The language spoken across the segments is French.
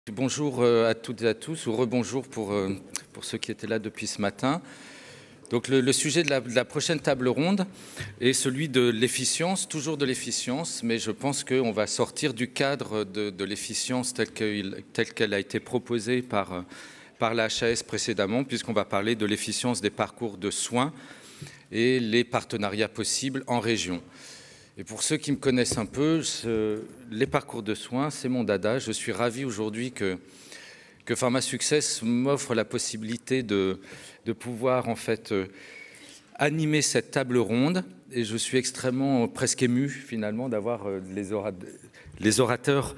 Bonjour à toutes et à tous, ou rebonjour pour ceux qui étaient là depuis ce matin. Donc le sujet de la prochaine table ronde est celui de l'efficience, toujours de l'efficience, mais je pense qu'on va sortir du cadre de l'efficience telle qu'elle a été proposée par la HAS précédemment, puisqu'on va parler de l'efficience des parcours de soins et les partenariats possibles en région. Et pour ceux qui me connaissent un peu, les parcours de soins, c'est mon dada. Je suis ravi aujourd'hui que Pharma Success m'offre la possibilité de pouvoir en fait animer cette table ronde. Et je suis extrêmement presque ému finalement d'avoir les orateurs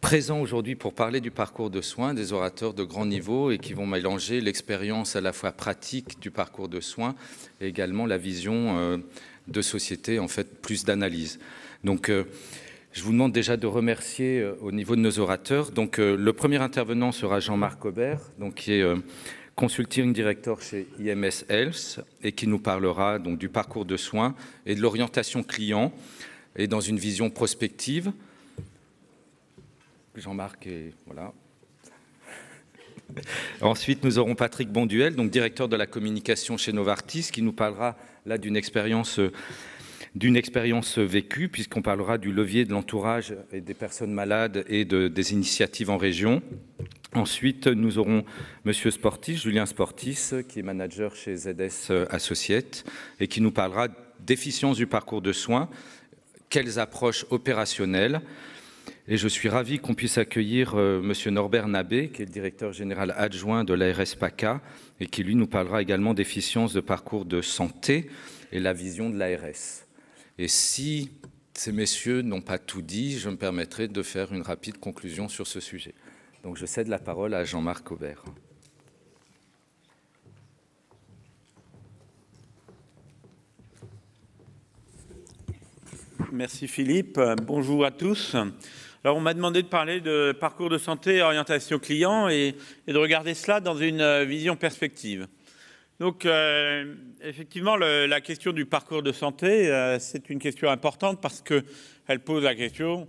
présents aujourd'hui pour parler du parcours de soins, des orateurs de grand niveau et qui vont mélanger l'expérience à la fois pratique du parcours de soins et également la vision de société, en fait, plus d'analyse. Donc, je vous demande déjà de remercier au niveau de nos orateurs. Donc, le premier intervenant sera Jean-Marc Aubert, donc, qui est Consulting Director chez IMS Health et qui nous parlera donc, du parcours de soins et de l'orientation client et dans une vision prospective. Jean-Marc est... Voilà. Ensuite, nous aurons Patrick Bonduel, donc directeur de la communication chez Novartis, qui nous parlera là d'une expérience vécue, puisqu'on parlera du levier de l'entourage et des personnes malades et des initiatives en région. Ensuite, nous aurons Monsieur Sportis, Julien Sportis, qui est manager chez ZS Associates et qui nous parlera d'efficience du parcours de soins, quelles approches opérationnelles. Et je suis ravi qu'on puisse accueillir Monsieur Norbert Nabé, qui est le directeur général adjoint de l'ARS PACA, et qui, lui, nous parlera également d'efficience de parcours de santé et la vision de l'ARS. Et si ces messieurs n'ont pas tout dit, je me permettrai de faire une rapide conclusion sur ce sujet. Donc, je cède la parole à Jean-Marc Aubert. Merci Philippe. Bonjour à tous. Alors, on m'a demandé de parler de parcours de santé et orientation client et de regarder cela dans une vision perspective. Donc, effectivement, la question du parcours de santé, c'est une question importante parce qu'elle pose la question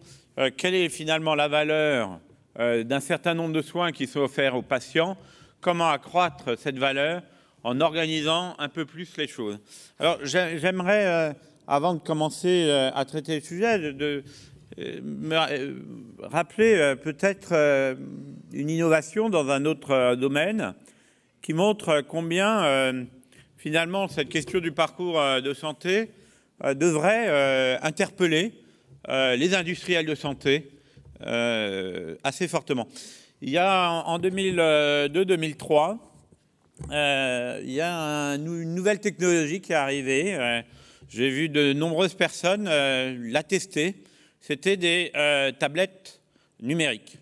quelle est finalement la valeur d'un certain nombre de soins qui sont offerts aux patients, comment accroître cette valeur en organisant un peu plus les choses. Alors, j'aimerais, avant de commencer à traiter le sujet, me rappeler peut-être une innovation dans un autre domaine qui montre combien finalement cette question du parcours de santé devrait interpeller les industriels de santé assez fortement. Il y a en 2002-2003, il y a une nouvelle technologie qui est arrivée. J'ai vu de nombreuses personnes la tester. C'était des tablettes numériques.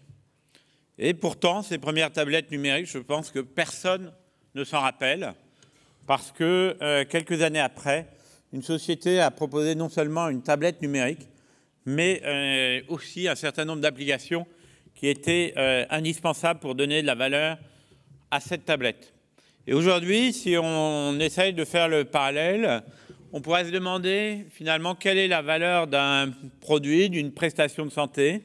Et pourtant, ces premières tablettes numériques, je pense que personne ne s'en rappelle, parce que quelques années après, une société a proposé non seulement une tablette numérique, mais aussi un certain nombre d'applications qui étaient indispensables pour donner de la valeur à cette tablette. Et aujourd'hui, si on essaye de faire le parallèle, on pourrait se demander finalement quelle est la valeur d'un produit, d'une prestation de santé,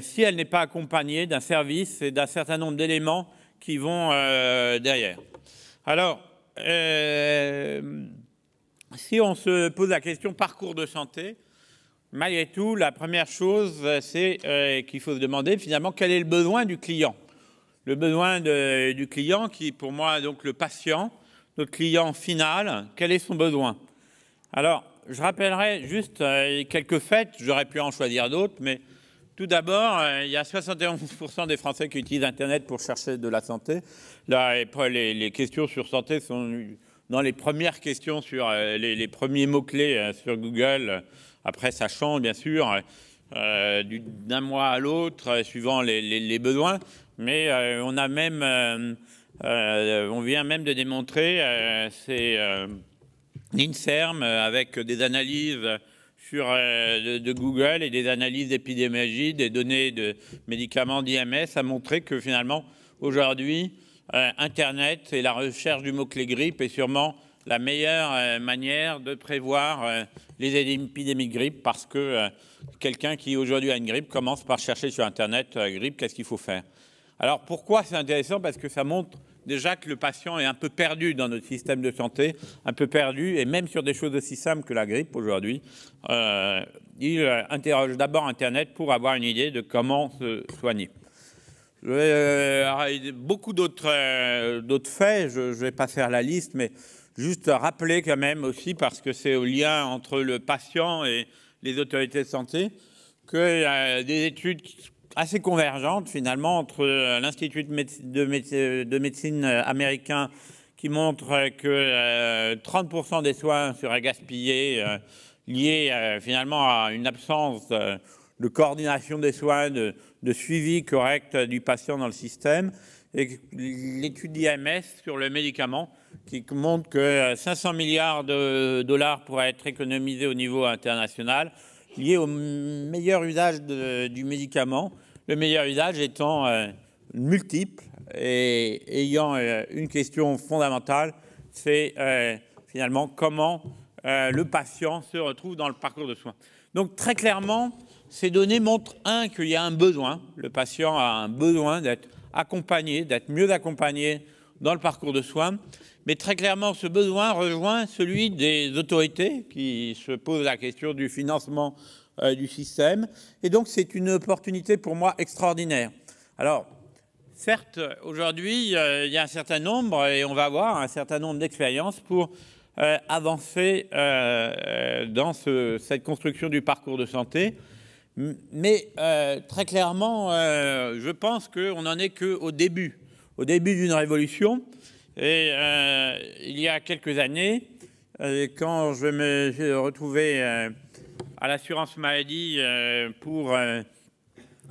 si elle n'est pas accompagnée d'un service et d'un certain nombre d'éléments qui vont derrière. Alors, si on se pose la question parcours de santé, malgré tout, la première chose, c'est qu'il faut se demander finalement quel est le besoin du client. Le besoin du client qui, pour moi, est donc le patient, notre client final, quel est son besoin? Alors, je rappellerai juste quelques faits, j'aurais pu en choisir d'autres, mais tout d'abord, il y a 71% des Français qui utilisent Internet pour chercher de la santé. Là, les questions sur santé sont dans les premières questions sur les premiers mots-clés sur Google. Après, ça change, bien sûr, d'un mois à l'autre, suivant les besoins. Mais on a même... on vient même de démontrer, c'est l'INSERM avec des analyses de Google et des analyses d'épidémiologie, des données de médicaments d'IMS, a montré que finalement, aujourd'hui, Internet et la recherche du mot-clé grippe est sûrement la meilleure manière de prévoir les épidémies de grippe, parce que quelqu'un qui aujourd'hui a une grippe commence par chercher sur Internet grippe, qu'est-ce qu'il faut faire? Alors pourquoi c'est intéressant? Parce que ça montre déjà que le patient est un peu perdu dans notre système de santé, un peu perdu, et même sur des choses aussi simples que la grippe aujourd'hui, il interroge d'abord Internet pour avoir une idée de comment se soigner. Beaucoup d'autres faits, je ne vais pas faire la liste, mais juste rappeler quand même aussi, parce que c'est au lien entre le patient et les autorités de santé, qu'il y a des études assez convergentes finalement entre l'Institut de médecine américain qui montre que 30% des soins seraient gaspillés liés finalement à une absence de coordination des soins, de suivi correct du patient dans le système, et l'étude d'IMS sur le médicament qui montre que 500 milliards de dollars pourraient être économisés au niveau international liés au meilleur usage du médicament, le meilleur usage étant multiple et ayant une question fondamentale, c'est finalement comment le patient se retrouve dans le parcours de soins. Donc très clairement, ces données montrent, qu'il y a un besoin, le patient a un besoin d'être accompagné, d'être mieux accompagné dans le parcours de soins, mais très clairement ce besoin rejoint celui des autorités qui se posent la question du financement du système, et donc c'est une opportunité pour moi extraordinaire. Alors certes, aujourd'hui il y a un certain nombre, et on va avoir un certain nombre d'expériences pour avancer dans cette construction du parcours de santé. Mais très clairement, je pense qu'on n'en est qu'au début d'une révolution. Et il y a quelques années, quand je me suis retrouvé à l'assurance maladie pour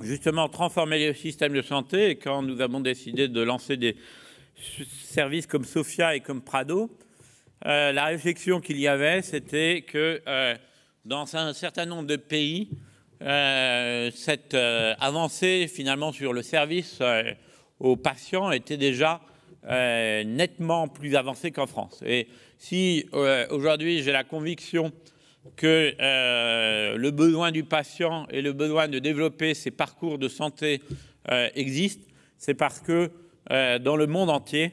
justement transformer le système de santé, et quand nous avons décidé de lancer des services comme Sophia et comme Prado, la réflexion qu'il y avait, c'était que dans un certain nombre de pays, cette avancée finalement sur le service aux patients était déjà nettement plus avancée qu'en France. Et si aujourd'hui j'ai la conviction que le besoin du patient et le besoin de développer ces parcours de santé existent, c'est parce que dans le monde entier,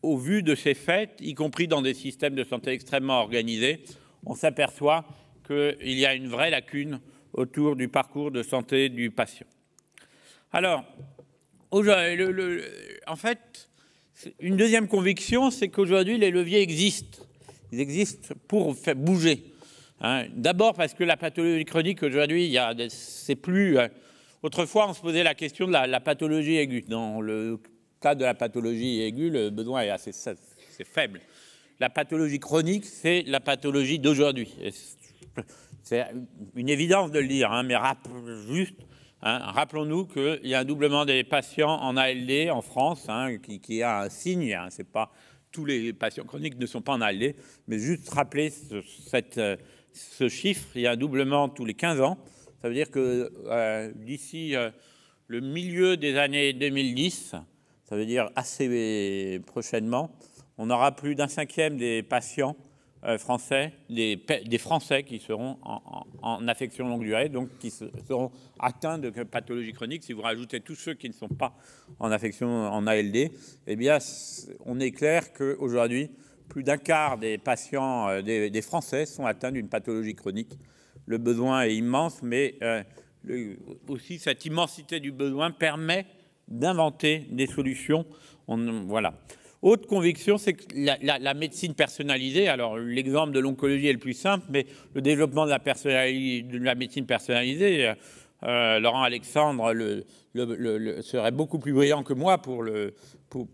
au vu de ces faits, y compris dans des systèmes de santé extrêmement organisés, on s'aperçoit qu'il y a une vraie lacune autour du parcours de santé du patient. Alors, en fait, une deuxième conviction, c'est qu'aujourd'hui, les leviers existent. Ils existent pour faire bouger. D'abord parce que la pathologie chronique, aujourd'hui, c'est plus... autrefois, on se posait la question de la pathologie aiguë. Dans le cas de la pathologie aiguë, le besoin est assez faible. La pathologie chronique, c'est la pathologie d'aujourd'hui. C'est une évidence de le dire, mais rappelons-nous qu'il y a un doublement des patients en ALD en France, qui a un signe. C'est pas tous les patients chroniques ne sont pas en ALD, mais juste rappeler ce chiffre. Il y a un doublement tous les 15 ans. Ça veut dire que d'ici le milieu des années 2010, ça veut dire assez prochainement, on aura plus d'un cinquième des patients français, des Français qui seront en affection longue durée, donc qui seront atteints de pathologie chronique. Si vous rajoutez tous ceux qui ne sont pas en affection en ALD, eh bien, on est clair qu'aujourd'hui, plus d'un quart des patients, des Français sont atteints d'une pathologie chronique. Le besoin est immense, mais aussi cette immensité du besoin permet d'inventer des solutions. Voilà. Autre conviction, c'est que la médecine personnalisée, alors l'exemple de l'oncologie est le plus simple, mais le développement de la médecine personnalisée, Laurent Alexandre serait beaucoup plus brillant que moi pour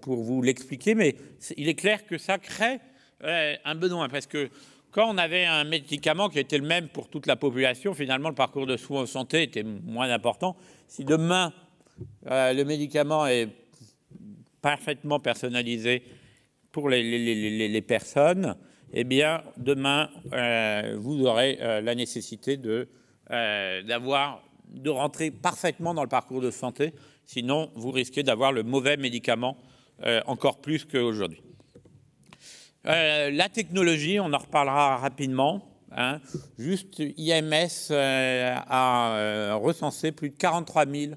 vous l'expliquer, mais il est clair que ça crée un besoin, parce que quand on avait un médicament qui était le même pour toute la population, finalement le parcours de soins en santé était moins important. Si demain le médicament est parfaitement personnalisé pour les personnes, eh bien, demain, vous aurez la nécessité de rentrer parfaitement dans le parcours de santé. Sinon, vous risquez d'avoir le mauvais médicament encore plus qu'aujourd'hui. La technologie, on en reparlera rapidement. Hein. Juste, IMS a recensé plus de 43 000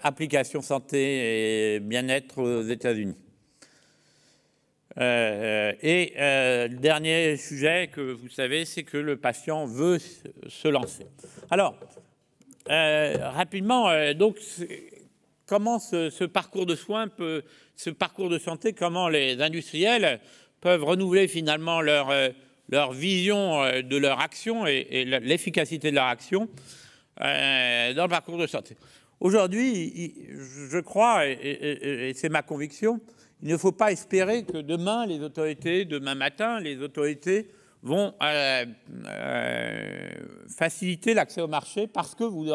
applications santé et bien-être aux États-Unis. Le dernier sujet que vous savez, c'est que le patient veut se lancer. Alors, rapidement, donc, comment ce parcours de soins ce parcours de santé, comment les industriels peuvent renouveler finalement leur vision de leur action et l'efficacité de leur action dans le parcours de santé. Aujourd'hui, je crois, et c'est ma conviction, il ne faut pas espérer que demain matin, les autorités vont faciliter l'accès au marché parce que vous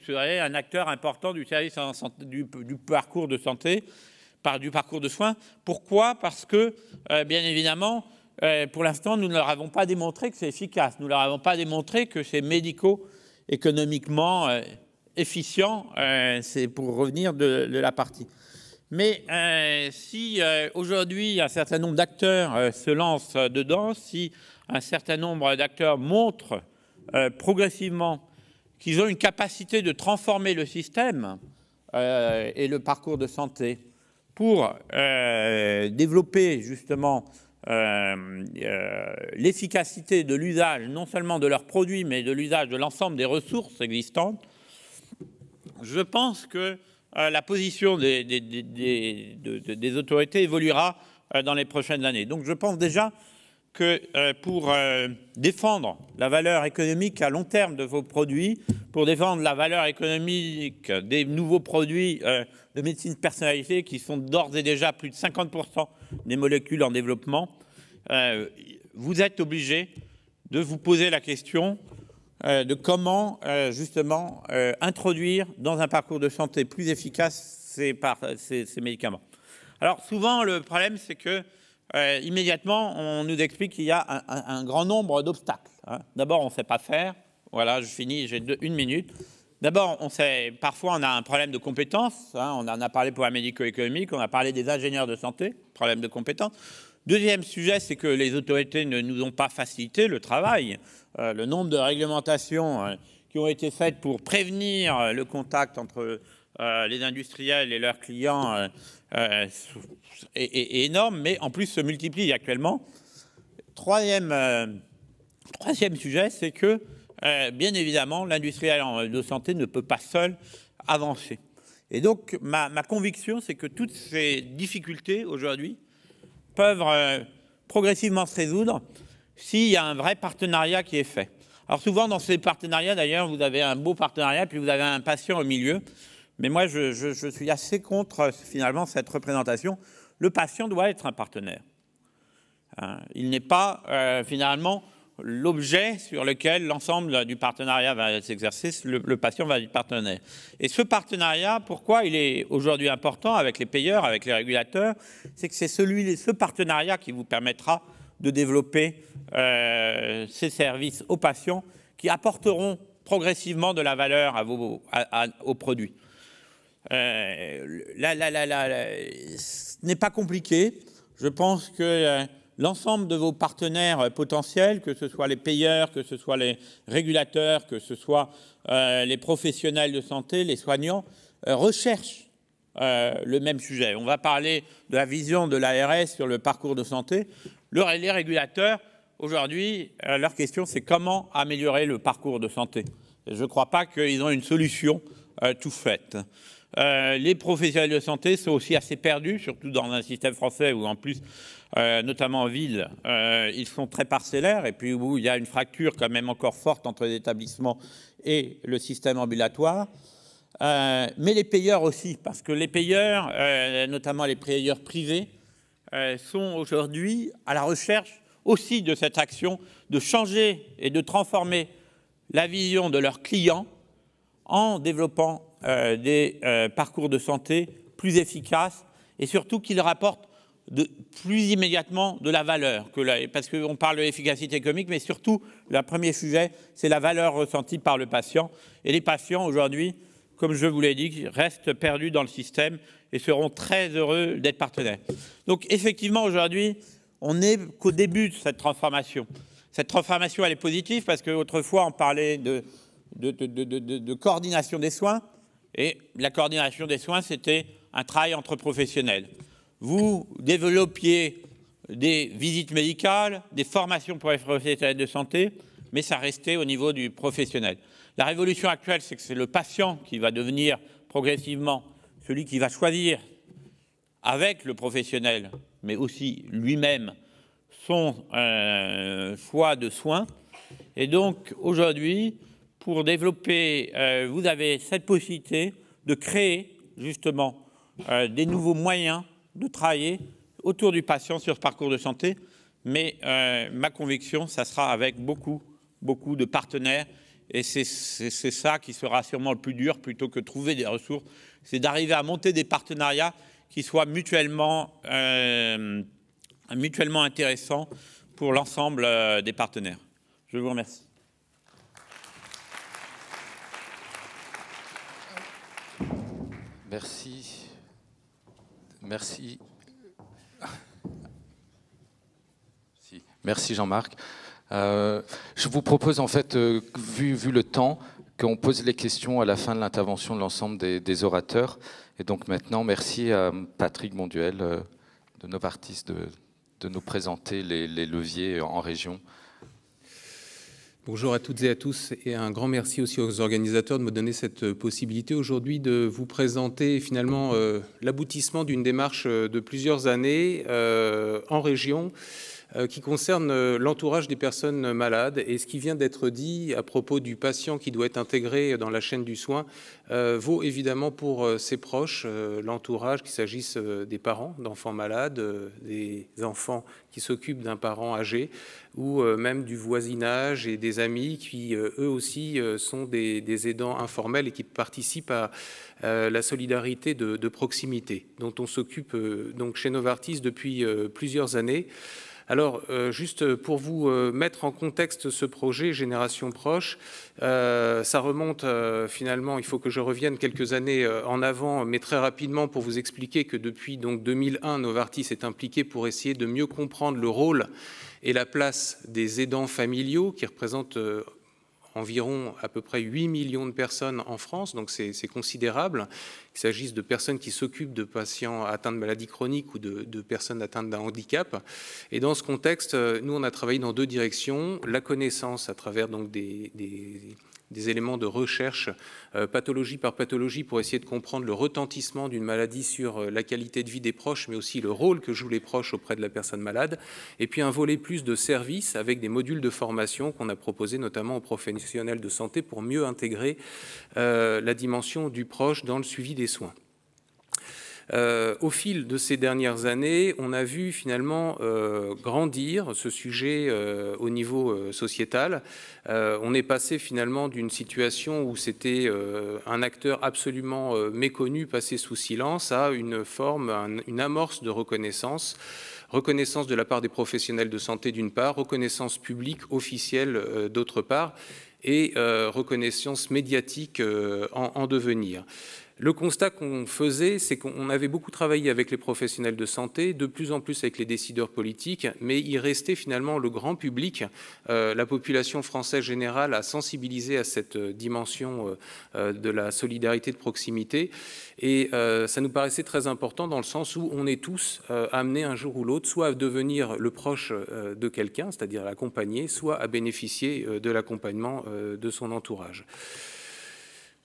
serez un acteur important du service en santé, du parcours de santé, du parcours de soins. Pourquoi? Parce que, bien évidemment, pour l'instant, nous ne leur avons pas démontré que c'est efficace. Nous ne leur avons pas démontré que c'est médico-économiquement efficient. C'est pour revenir de la partie. Mais si aujourd'hui un certain nombre d'acteurs se lancent dedans, si un certain nombre d'acteurs montrent progressivement qu'ils ont une capacité de transformer le système et le parcours de santé pour développer justement l'efficacité de l'usage, non seulement de leurs produits, mais de l'usage de l'ensemble des ressources existantes, je pense que la position des autorités évoluera dans les prochaines années. Donc je pense déjà que pour défendre la valeur économique à long terme de vos produits, pour défendre la valeur économique des nouveaux produits de médecine personnalisée qui sont d'ores et déjà plus de 50% des molécules en développement, vous êtes obligé de vous poser la question de comment justement introduire dans un parcours de santé plus efficace ces médicaments. Alors souvent le problème c'est que immédiatement on nous explique qu'il y a un grand nombre d'obstacles. Hein. D'abord on ne sait pas faire, voilà je finis, j'ai une minute. D'abord parfois on a un problème de compétences, hein. On en a parlé pour un médico-économique, on a parlé des ingénieurs de santé, problème de compétences. Deuxième sujet, c'est que les autorités ne nous ont pas facilité le travail. Le nombre de réglementations qui ont été faites pour prévenir le contact entre les industriels et leurs clients est énorme, mais en plus se multiplie actuellement. Troisième sujet, c'est que, bien évidemment, l'industriel de santé ne peut pas seul avancer. Et donc, ma conviction, c'est que toutes ces difficultés aujourd'hui peuvent progressivement se résoudre s'il y a un vrai partenariat qui est fait. Alors souvent dans ces partenariats d'ailleurs vous avez un beau partenariat puis vous avez un patient au milieu, mais moi je suis assez contre finalement cette représentation. Le patient doit être un partenaire. Il n'est pas finalement l'objet sur lequel l'ensemble du partenariat va s'exercer, le patient va être partenaire. Et ce partenariat, pourquoi il est aujourd'hui important avec les payeurs, avec les régulateurs, c'est que c'est ce partenariat qui vous permettra de développer ces services aux patients qui apporteront progressivement de la valeur aux produits. Ce n'est pas compliqué. Je pense que l'ensemble de vos partenaires potentiels, que ce soit les payeurs, que ce soit les régulateurs, que ce soit les professionnels de santé, les soignants, recherchent le même sujet. On va parler de la vision de l'ARS sur le parcours de santé. Les régulateurs, aujourd'hui, leur question, c'est comment améliorer le parcours de santé. Et je ne crois pas qu'ils ont une solution toute faite. Les professionnels de santé sont aussi assez perdus, surtout dans un système français où en plus, notamment en ville, ils sont très parcellaires et puis où il y a une fracture quand même encore forte entre les établissements et le système ambulatoire. Mais les payeurs aussi, parce que les payeurs, notamment les payeurs privés, sont aujourd'hui à la recherche aussi de cette action de changer et de transformer la vision de leurs clients en développant des parcours de santé plus efficaces et surtout qu'ils rapportent plus immédiatement de la valeur. Parce qu'on parle de l'efficacité économique, mais surtout, le premier sujet, c'est la valeur ressentie par le patient. Et les patients, aujourd'hui, comme je vous l'ai dit, restent perdus dans le système et seront très heureux d'être partenaires. Donc effectivement, aujourd'hui, on n'est qu'au début de cette transformation. Cette transformation, elle est positive parce qu'autrefois, on parlait de coordination des soins. Et la coordination des soins, c'était un travail entre professionnels. Vous développiez des visites médicales, des formations pour les professionnels de santé, mais ça restait au niveau du professionnel. La révolution actuelle, c'est que c'est le patient qui va devenir progressivement celui qui va choisir avec le professionnel, mais aussi lui-même, son choix de soins. Et donc, aujourd'hui, pour développer, vous avez cette possibilité de créer, justement, des nouveaux moyens de travailler autour du patient sur ce parcours de santé. Mais ma conviction, ça sera avec beaucoup de partenaires. Et c'est ça qui sera sûrement le plus dur, plutôt que de trouver des ressources. C'est d'arriver à monter des partenariats qui soient mutuellement intéressants pour l'ensemble des partenaires. Je vous remercie. Merci. Merci. Merci Jean-Marc. Je vous propose en fait, vu le temps, qu'on pose les questions à la fin de l'intervention de l'ensemble des orateurs. Et donc maintenant, merci à Patrick Bonduel de Novartis de nous présenter les leviers en région. Bonjour à toutes et à tous, et un grand merci aussi aux organisateurs de me donner cette possibilité aujourd'hui de vous présenter finalement l'aboutissement d'une démarche de plusieurs années en région qui concerne l'entourage des personnes malades. Et ce qui vient d'être dit à propos du patient qui doit être intégré dans la chaîne du soin vaut évidemment pour ses proches, l'entourage, qu'il s'agisse des parents d'enfants malades, des enfants qui s'occupent d'un parent âgé, ou même du voisinage et des amis qui, eux aussi, sont des aidants informels et qui participent à la solidarité de proximité, dont on s'occupe donc chez Novartis depuis plusieurs années. Alors, juste pour vous mettre en contexte ce projet Génération Proche, ça remonte finalement, il faut que je revienne quelques années en avant, mais très rapidement pour vous expliquer que depuis donc 2001, Novartis est impliqué pour essayer de mieux comprendre le rôle et la place des aidants familiaux qui représentent environ à peu près 8 millions de personnes en France, donc c'est considérable, qu'il s'agisse de personnes qui s'occupent de patients atteints de maladies chroniques ou de personnes atteintes d'un handicap. Et dans ce contexte, nous, on a travaillé dans deux directions, la connaissance à travers donc des éléments de recherche pathologie par pathologie pour essayer de comprendre le retentissement d'une maladie sur la qualité de vie des proches, mais aussi le rôle que jouent les proches auprès de la personne malade. Et puis un volet plus de services avec des modules de formation qu'on a proposés notamment aux professionnels de santé pour mieux intégrer la dimension du proche dans le suivi des soins. Au fil de ces dernières années, on a vu finalement grandir ce sujet au niveau sociétal. On est passé finalement d'une situation où c'était un acteur absolument méconnu, passé sous silence, à une forme, une amorce de reconnaissance de la part des professionnels de santé d'une part, reconnaissance publique officielle d'autre part, et reconnaissance médiatique en devenir. Le constat qu'on faisait, c'est qu'on avait beaucoup travaillé avec les professionnels de santé, de plus en plus avec les décideurs politiques, mais il restait finalement le grand public, la population française générale à sensibiliser à cette dimension de la solidarité de proximité. Et ça nous paraissait très important dans le sens où on est tous amenés un jour ou l'autre, soit à devenir le proche de quelqu'un, c'est-à-dire l'accompagner, soit à bénéficier de l'accompagnement de son entourage.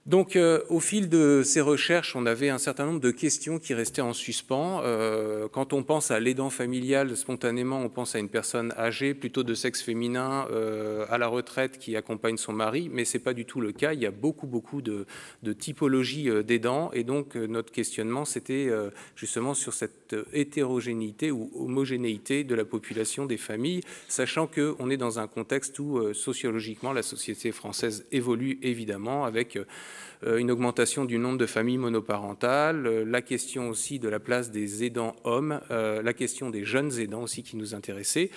Donc, au fil de ces recherches, on avait un certain nombre de questions qui restaient en suspens. Quand on pense à l'aidant familial, spontanément, on pense à une personne âgée, plutôt de sexe féminin, à la retraite, qui accompagne son mari, mais ce n'est pas du tout le cas. Il y a beaucoup de typologies d'aidants, et donc notre questionnement, c'était justement sur cette hétérogénéité ou homogénéité de la population des familles, sachant qu'on est dans un contexte où, sociologiquement, la société française évolue évidemment, avec une augmentation du nombre de familles monoparentales, la question aussi de la place des aidants hommes, la question des jeunes aidants aussi qui nous intéressait.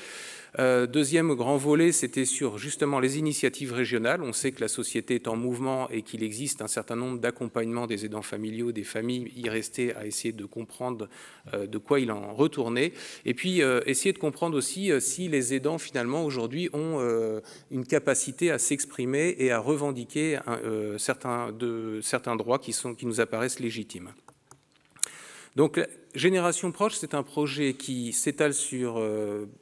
Deuxième grand volet, c'était sur justement les initiatives régionales. On sait que la société est en mouvement et qu'il existe un certain nombre d'accompagnements des aidants familiaux, des familles y restées, à essayer de comprendre de quoi il en retournait. Et puis essayer de comprendre aussi si les aidants finalement aujourd'hui ont une capacité à s'exprimer et à revendiquer certains droits qui nous apparaissent légitimes. Donc, Génération Proche, c'est un projet qui s'étale sur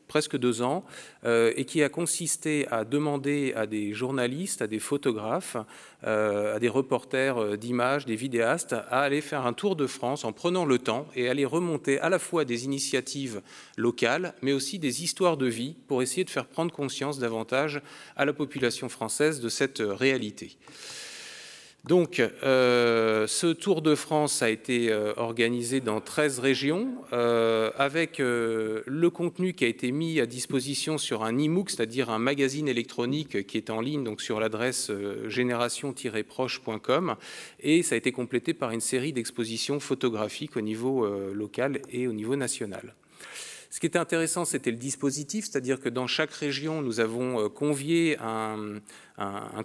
presque 2 ans et qui a consisté à demander à des journalistes, à des photographes, à des reporters d'images, des vidéastes, à aller faire un tour de France en prenant le temps et aller remonter à la fois des initiatives locales, mais aussi des histoires de vie pour essayer de faire prendre conscience davantage à la population française de cette réalité. Donc, ce Tour de France a été organisé dans 13 régions avec le contenu qui a été mis à disposition sur un e-MOOC, c'est-à-dire un magazine électronique qui est en ligne donc sur l'adresse génération-proche.com, et ça a été complété par une série d'expositions photographiques au niveau local et au niveau national. Ce qui était intéressant, c'était le dispositif, c'est-à-dire que dans chaque région, nous avons convié un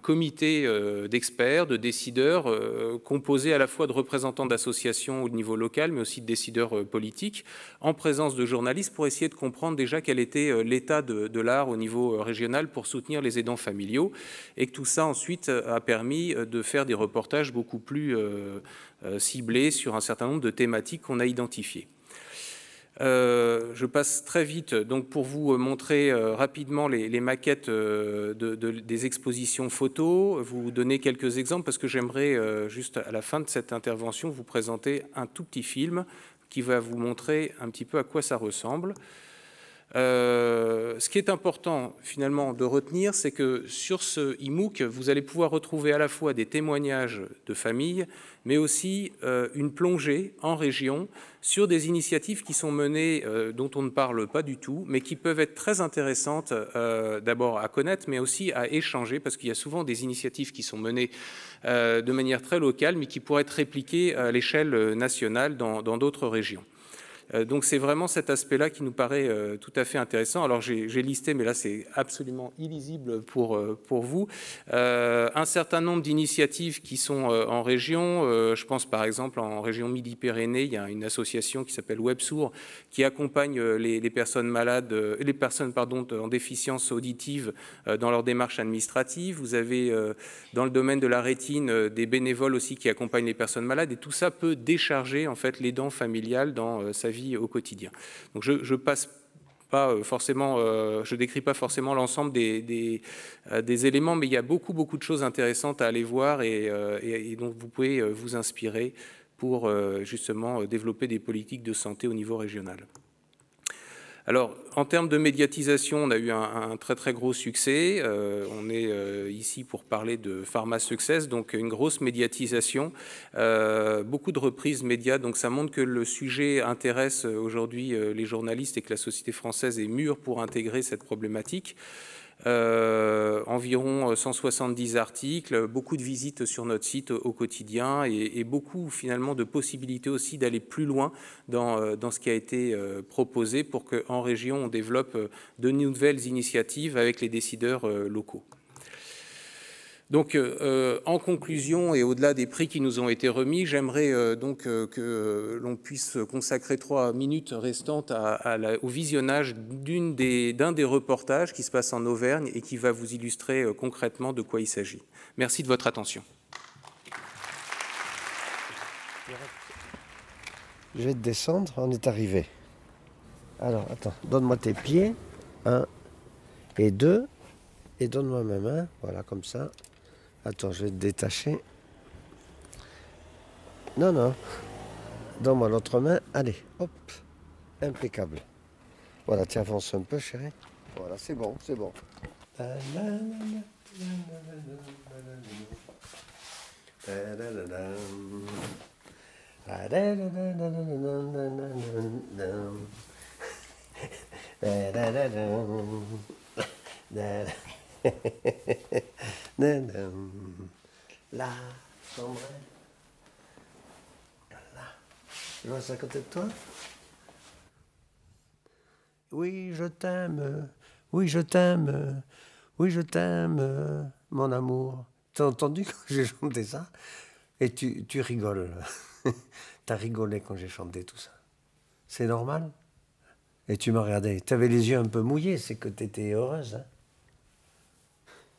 comité d'experts, de décideurs, composé à la fois de représentants d'associations au niveau local, mais aussi de décideurs politiques, en présence de journalistes, pour essayer de comprendre déjà quel était l'état de l'art au niveau régional pour soutenir les aidants familiaux, et que tout ça ensuite a permis de faire des reportages beaucoup plus ciblés sur un certain nombre de thématiques qu'on a identifiées. Je passe très vite donc pour vous montrer rapidement les maquettes des expositions photos, vous donner quelques exemples parce que j'aimerais juste à la fin de cette intervention vous présenter un tout petit film qui va vous montrer un petit peu à quoi ça ressemble. Ce qui est important finalement de retenir, c'est que sur ce e-MOOC, vous allez pouvoir retrouver à la fois des témoignages de familles, mais aussi une plongée en région sur des initiatives qui sont menées, dont on ne parle pas du tout, mais qui peuvent être très intéressantes d'abord à connaître, mais aussi à échanger, parce qu'il y a souvent des initiatives qui sont menées de manière très locale, mais qui pourraient être répliquées à l'échelle nationale dans d'autres régions. Donc c'est vraiment cet aspect-là qui nous paraît tout à fait intéressant. Alors j'ai listé, mais là c'est absolument illisible pour vous, un certain nombre d'initiatives qui sont en région. Je pense par exemple en région Midi-Pyrénées, il y a une association qui s'appelle WebSourd qui accompagne les personnes malades, les personnes en déficience auditive dans leur démarche administrative. Vous avez dans le domaine de la rétine des bénévoles aussi qui accompagnent les personnes malades, et tout ça peut décharger en fait l'aidant familial dans sa vie au quotidien. Donc je passe pas forcément, je décris pas forcément l'ensemble des éléments, mais il y a beaucoup de choses intéressantes à aller voir et dont vous pouvez vous inspirer pour justement développer des politiques de santé au niveau régional. Alors, en termes de médiatisation, on a eu un très gros succès. On est ici pour parler de Pharma Success, donc une grosse médiatisation, beaucoup de reprises médias. Donc ça montre que le sujet intéresse aujourd'hui les journalistes et que la société française est mûre pour intégrer cette problématique. Environ 170 articles, beaucoup de visites sur notre site au quotidien et beaucoup finalement de possibilités aussi d'aller plus loin dans ce qui a été proposé pour qu'en région on développe de nouvelles initiatives avec les décideurs locaux. Donc, en conclusion, et au-delà des prix qui nous ont été remis, j'aimerais donc que l'on puisse consacrer 3 minutes restantes au visionnage d'un des reportages qui se passe en Auvergne et qui va vous illustrer concrètement de quoi il s'agit. Merci de votre attention. Je vais te descendre, on est arrivé. Alors, attends, donne-moi tes pieds, 1 et 2, et donne-moi ma main, voilà, comme ça. Attends, je vais te détacher. Non. Donne-moi l'autre main. Allez, hop. Impeccable. Voilà, tu avances un peu, chérie. Voilà, c'est bon, c'est bon. Là, sombre. Là. Je reste à côté de toi. Oui, je t'aime. Oui, je t'aime. Oui, je t'aime, mon amour. T'as entendu quand j'ai chanté ça? Et tu rigoles. T'as rigolé quand j'ai chanté tout ça. C'est normal? Et tu m'as regardé. T'avais les yeux un peu mouillés, c'est que t'étais heureuse. Hein?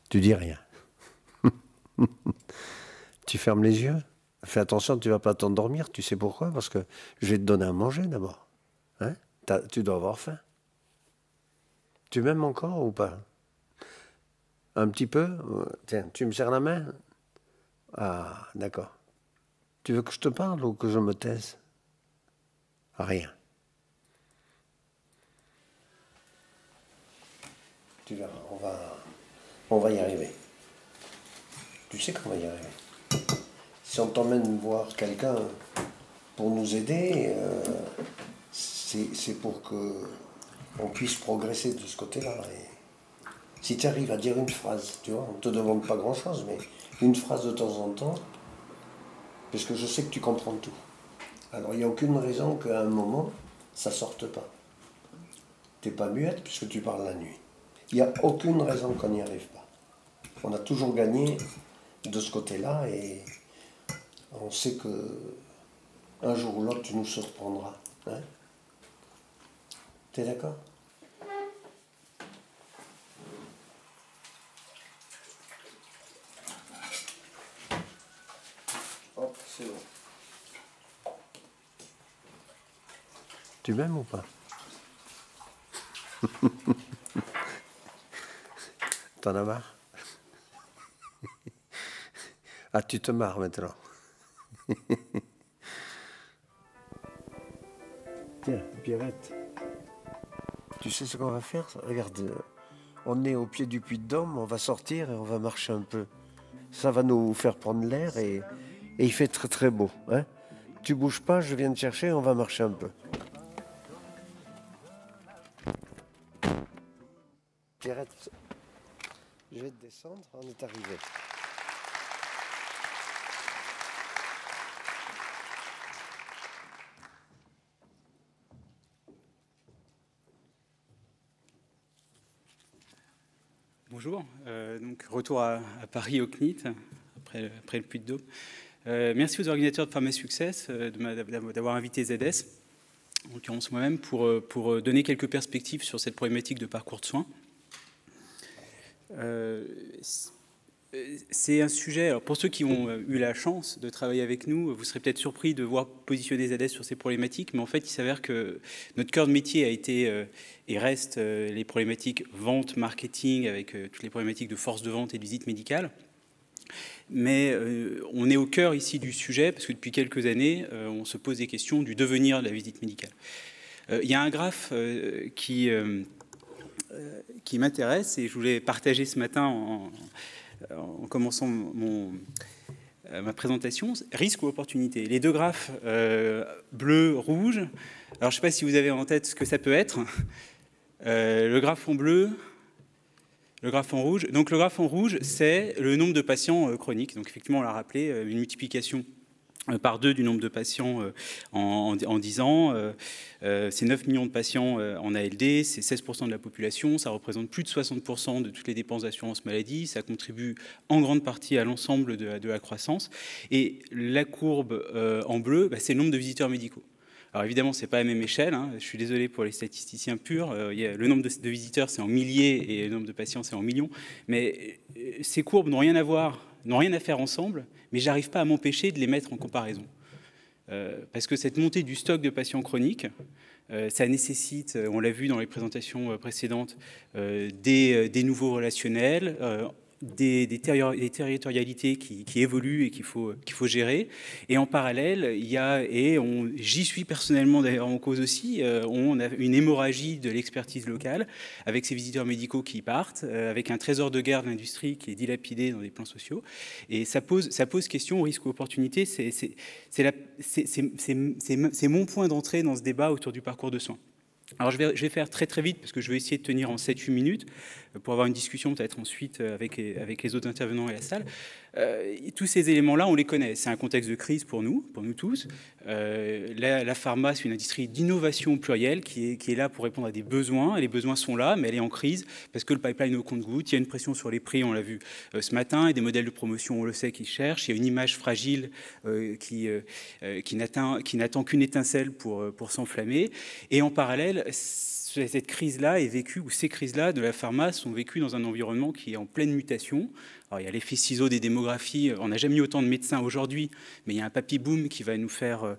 Tu dis rien. Tu fermes les yeux. Fais attention, tu ne vas pas t'endormir. Tu sais pourquoi? Parce que je vais te donner à manger d'abord. Hein? Tu dois avoir faim. Tu m'aimes encore ou pas? Un petit peu? Tiens, tu me serres la main? Ah, d'accord. Tu veux que je te parle ou que je me taise? Rien. Tu verras, on va y arriver. Tu sais qu'on va y arriver. Si on t'emmène voir quelqu'un pour nous aider, c'est pour qu'on puisse progresser de ce côté-là. Et si tu arrives à dire une phrase, tu vois, on ne te demande pas grand-chose, mais une phrase de temps en temps, parce que je sais que tu comprends tout. Alors il n'y a aucune raison qu'à un moment, ça ne sorte pas. Tu n'es pas muette puisque tu parles la nuit. Il n'y a aucune raison qu'on n'y arrive pas. On a toujours gagné de ce côté-là et on sait que un jour ou l'autre, tu nous surprendras. Hein? T'es d'accord? Hop, c'est bon. Tu m'aimes ou pas? T'en as marre? Ah, tu te marres maintenant. Tiens, Pierrette, tu sais ce qu'on va faire? Regarde, on est au pied du Puy-de-Dôme, on va sortir et on va marcher un peu. Ça va nous faire prendre l'air et il fait très très beau. Hein? Tu bouges pas, je viens te chercher, on va marcher un peu. Pierrette, je vais te descendre, on est arrivé. Bonjour, donc retour à Paris au CNIT, après le Puy-de-Dôme. Merci aux organisateurs de Pharma Success d'avoir invité ZS, en l'occurrence moi-même, pour donner quelques perspectives sur cette problématique de parcours de soins. C'est un sujet, alors pour ceux qui ont eu la chance de travailler avec nous, vous serez peut-être surpris de voir positionner ZS sur ces problématiques, mais en fait, il s'avère que notre cœur de métier a été et reste les problématiques vente, marketing, avec toutes les problématiques de force de vente et de visite médicale. Mais on est au cœur ici du sujet, parce que depuis quelques années, on se pose des questions du devenir de la visite médicale. Il y a un graphe qui m'intéresse, et je voulais partager ce matin en commençant ma présentation, risque ou opportunité. Les deux graphes, bleu, rouge. Alors, je ne sais pas si vous avez en tête ce que ça peut être. Le graphe en bleu, le graphe en rouge. Donc, le graphe en rouge, c'est le nombre de patients chroniques. Donc, effectivement, on l'a rappelé, une multiplication par 2 du nombre de patients en 10 ans. C'est 9 millions de patients en ALD, c'est 16% de la population, ça représente plus de 60% de toutes les dépenses d'assurance maladie, ça contribue en grande partie à l'ensemble de la croissance. Et la courbe en bleu, c'est le nombre de visiteurs médicaux. Alors évidemment, ce n'est pas à la même échelle, hein. Je suis désolé pour les statisticiens purs, le nombre de visiteurs c'est en milliers et le nombre de patients c'est en millions, mais ces courbes n'ont rien à voir, n'ont rien à faire ensemble, mais je n'arrive pas à m'empêcher de les mettre en comparaison. Parce que cette montée du stock de patients chroniques, ça nécessite, on l'a vu dans les présentations précédentes, des nouveaux relationnels, des territorialités qui évoluent et qu'il faut gérer. Et en parallèle, il y a, et j'y suis personnellement d'ailleurs en cause aussi, on a une hémorragie de l'expertise locale avec ces visiteurs médicaux qui partent, avec un trésor de guerre de l'industrie qui est dilapidé dans des plans sociaux. Et ça pose question, risque ou opportunité. C'est mon point d'entrée dans ce débat autour du parcours de soins. Alors je vais faire très très vite parce que je vais essayer de tenir en 7-8 minutes pour avoir une discussion peut-être ensuite avec les autres intervenants et la salle. tous ces éléments-là, on les connaît. C'est un contexte de crise pour nous tous. La pharma, c'est une industrie d'innovation plurielle qui est là pour répondre à des besoins. Et les besoins sont là, mais elle est en crise parce que le pipeline est au compte-gouttes. Il y a une pression sur les prix, on l'a vu ce matin, et des modèles de promotion, on le sait, qui cherchent. Il y a une image fragile qui n'attend qu'une étincelle pour s'enflammer. Et en parallèle, cette crise-là est vécue, ou ces crises-là de la pharma sont vécues dans un environnement qui est en pleine mutation. Alors, il y a l'effet ciseau des démographies. On n'a jamais eu autant de médecins aujourd'hui, mais il y a un papy boom qui va nous faire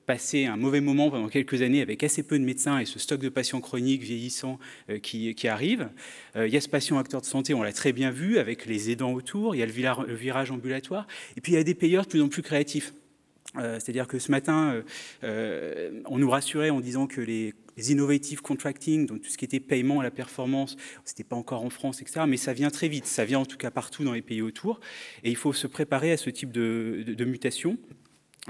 passer un mauvais moment pendant quelques années avec assez peu de médecins et ce stock de patients chroniques vieillissants qui arrive. Il y a ce patient acteur de santé, on l'a très bien vu, avec les aidants autour. Il y a le virage ambulatoire. Et puis, il y a des payeurs de plus en plus créatifs. C'est-à-dire que ce matin, on nous rassurait en disant que les innovative contracting, donc tout ce qui était paiement à la performance, c'était pas encore en France, etc. Mais ça vient très vite, ça vient en tout cas partout dans les pays autour. Et il faut se préparer à ce type de mutation.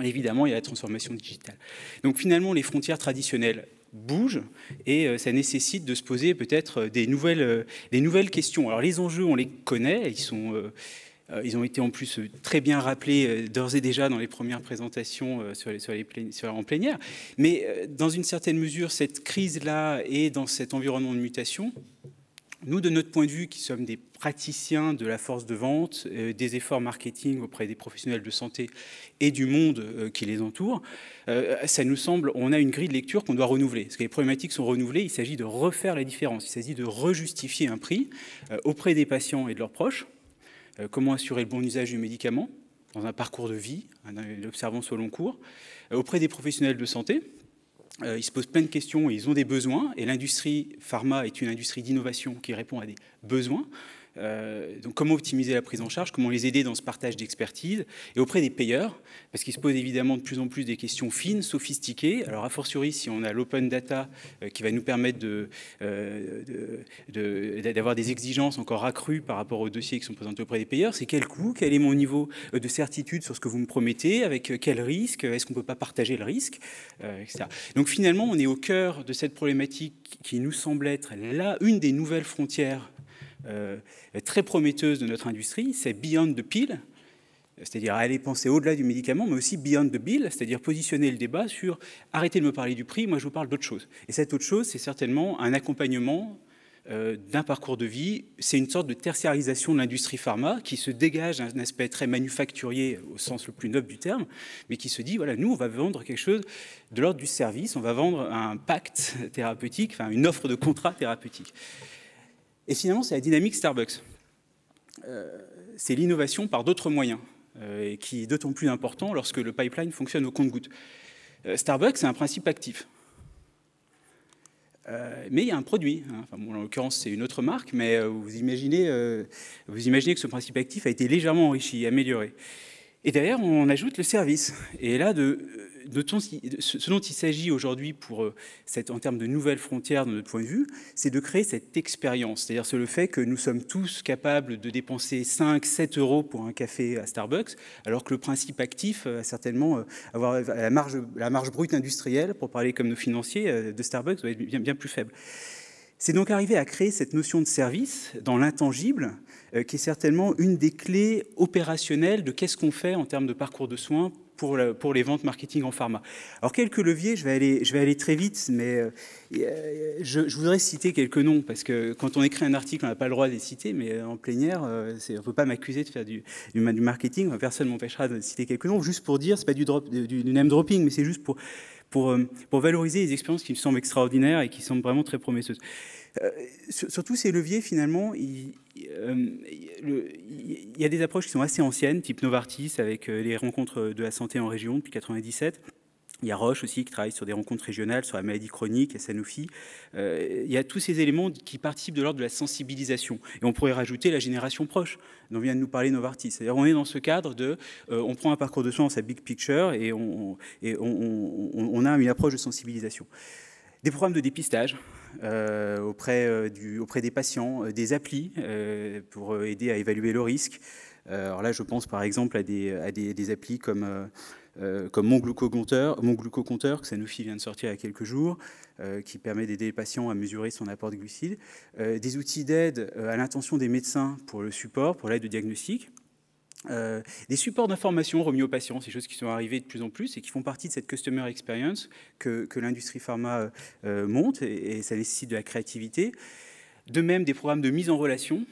Et évidemment, il y a la transformation digitale. Donc finalement, les frontières traditionnelles bougent et ça nécessite de se poser peut-être des nouvelles questions. Alors les enjeux, on les connaît, ils ont été en plus très bien rappelés d'ores et déjà dans les premières présentations en plénière. Mais dans une certaine mesure, cette crise-là et dans cet environnement de mutation, nous, de notre point de vue, qui sommes des praticiens de la force de vente, des efforts marketing auprès des professionnels de santé et du monde qui les entoure, ça nous semble, on a une grille de lecture qu'on doit renouveler. Parce que les problématiques sont renouvelées, il s'agit de refaire la différence, il s'agit de rejustifier un prix auprès des patients et de leurs proches. Comment assurer le bon usage du médicament dans un parcours de vie, l'observance au long cours, auprès des professionnels de santé. Ils se posent plein de questions, ils ont des besoins, et l'industrie pharma est une industrie d'innovation qui répond à des besoins. Donc comment optimiser la prise en charge, comment les aider dans ce partage d'expertise, et auprès des payeurs, parce qu'ils se posent évidemment de plus en plus des questions fines, sophistiquées. Alors a fortiori, si on a l'open data qui va nous permettre d'avoir des exigences encore accrues par rapport aux dossiers qui sont présentés auprès des payeurs, c'est quel coût, quel est mon niveau de certitude sur ce que vous me promettez, avec quel risque, est-ce qu'on ne peut pas partager le risque, etc. Donc finalement, on est au cœur de cette problématique qui nous semble être là une des nouvelles frontières très prometteuse de notre industrie, c'est beyond the pill, c'est-à-dire aller penser au-delà du médicament, mais aussi beyond the bill, c'est-à-dire positionner le débat sur arrêtez de me parler du prix, moi je vous parle d'autre chose. Et cette autre chose, c'est certainement un accompagnement d'un parcours de vie. C'est une sorte de tertiarisation de l'industrie pharma qui se dégage d'un aspect très manufacturier au sens le plus noble du terme, mais qui se dit, voilà, nous on va vendre quelque chose de l'ordre du service, on va vendre un pacte thérapeutique, enfin une offre de contrat thérapeutique. Et finalement, c'est la dynamique Starbucks. C'est l'innovation par d'autres moyens, et qui est d'autant plus important lorsque le pipeline fonctionne au compte-gouttes. Starbucks, c'est un principe actif. Mais il y a un produit. Hein. Enfin, bon, en l'occurrence, c'est une autre marque, mais vous imaginez que ce principe actif a été légèrement enrichi, amélioré. Et derrière, on ajoute le service. Et là, ce dont il s'agit aujourd'hui en termes de nouvelles frontières de notre point de vue, c'est de créer cette expérience. C'est-à-dire c'est le fait que nous sommes tous capables de dépenser 5-7 euros pour un café à Starbucks, alors que le principe actif va certainement avoir la marge brute industrielle, pour parler comme nos financiers, de Starbucks, doit être bien plus faible. C'est donc arriver à créer cette notion de service dans l'intangible, qui est certainement une des clés opérationnelles de qu'est-ce qu'on fait en termes de parcours de soins pour les ventes marketing en pharma. Alors, quelques leviers, je vais aller très vite, mais je voudrais citer quelques noms, parce que quand on écrit un article, on n'a pas le droit de les citer, mais en plénière, on ne peut pas m'accuser de faire du marketing, personne ne m'empêchera de citer quelques noms, juste pour dire, ce n'est pas du name dropping, mais c'est juste pour valoriser les expériences qui me semblent extraordinaires et qui semblent vraiment très prometteuses. Sur tous ces leviers, finalement, il y a des approches qui sont assez anciennes, type Novartis, avec les rencontres de la santé en région depuis 1997. Il y a Roche aussi qui travaille sur des rencontres régionales, sur la maladie chronique, et Sanofi. Il y a tous ces éléments qui participent de l'ordre de la sensibilisation. Et on pourrait rajouter la génération proche, dont vient de nous parler Novartis. C'est-à-dire on est dans ce cadre de... on prend un parcours de soins dans sa big picture et on a une approche de sensibilisation. Des programmes de dépistage auprès des patients, des applis pour aider à évaluer le risque. Alors là, je pense par exemple à des applis comme Mon glucocompteur, que Sanofi vient de sortir il y a quelques jours, qui permet d'aider les patients à mesurer son apport de glucides. Des outils d'aide à l'intention des médecins pour le support, pour l'aide de diagnostic. Des supports d'information remis aux patients, ces choses qui sont arrivées de plus en plus et qui font partie de cette customer experience que l'industrie pharma monte, et ça nécessite de la créativité. De même, des programmes de mise en relation.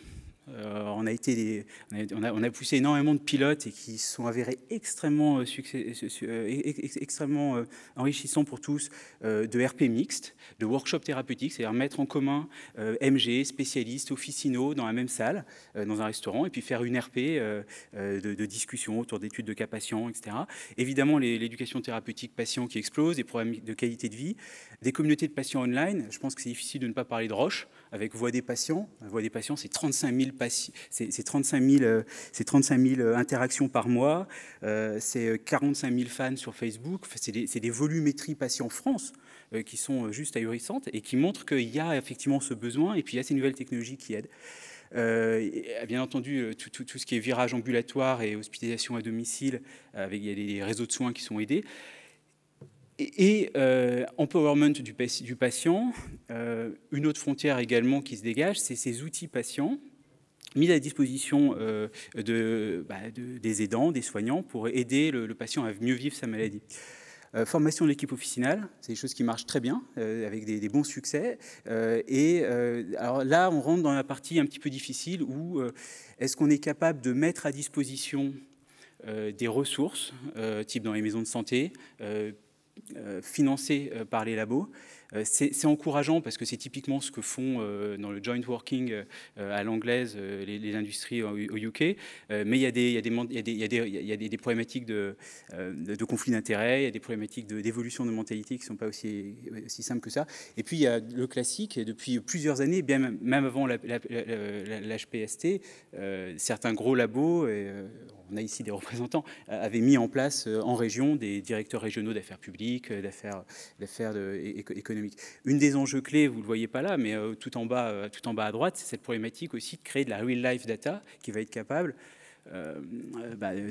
On a poussé énormément de pilotes et qui sont avérés extrêmement enrichissants pour tous, de RP mixte, de workshop thérapeutique, c'est-à-dire mettre en commun MG, spécialistes, officinaux dans la même salle, dans un restaurant, et puis faire une RP de discussion autour d'études de cas patients, etc. Évidemment, l'éducation thérapeutique patient qui explose, des programmes de qualité de vie, des communautés de patients online. Je pense que c'est difficile de ne pas parler de Roche, avec Voix des patients. Voix des patients, c'est 35 000 interactions par mois, c'est 45 000 fans sur Facebook, c'est des volumétries patients France qui sont juste ahurissantes et qui montrent qu'il y a effectivement ce besoin, et puis il y a ces nouvelles technologies qui aident. Bien entendu, tout ce qui est virage ambulatoire et hospitalisation à domicile, il y a des réseaux de soins qui sont aidés. Et empowerment du patient, une autre frontière également qui se dégage, c'est ces outils patients mis à disposition des aidants, des soignants, pour aider le patient à mieux vivre sa maladie. Formation de l'équipe officinale, c'est des choses qui marchent très bien, avec des bons succès. Alors là, on rentre dans la partie un petit peu difficile où est-ce qu'on est capable de mettre à disposition des ressources, type dans les maisons de santé, financées par les labos. C'est encourageant parce que c'est typiquement ce que font dans le joint working à l'anglaise les industries au UK, mais il y a des problématiques de conflit d'intérêts, il y a des problématiques d'évolution de mentalité qui ne sont pas aussi simples que ça. Et puis il y a le classique, et depuis plusieurs années, bien même avant l'HPST, certains gros labos, on a ici des représentants, avaient mis en place en région des directeurs régionaux d'affaires publiques, d'affaires économiques. Une des enjeux clés, vous ne le voyez pas là, mais tout en bas à droite, c'est cette problématique aussi de créer de la real-life data qui va être capable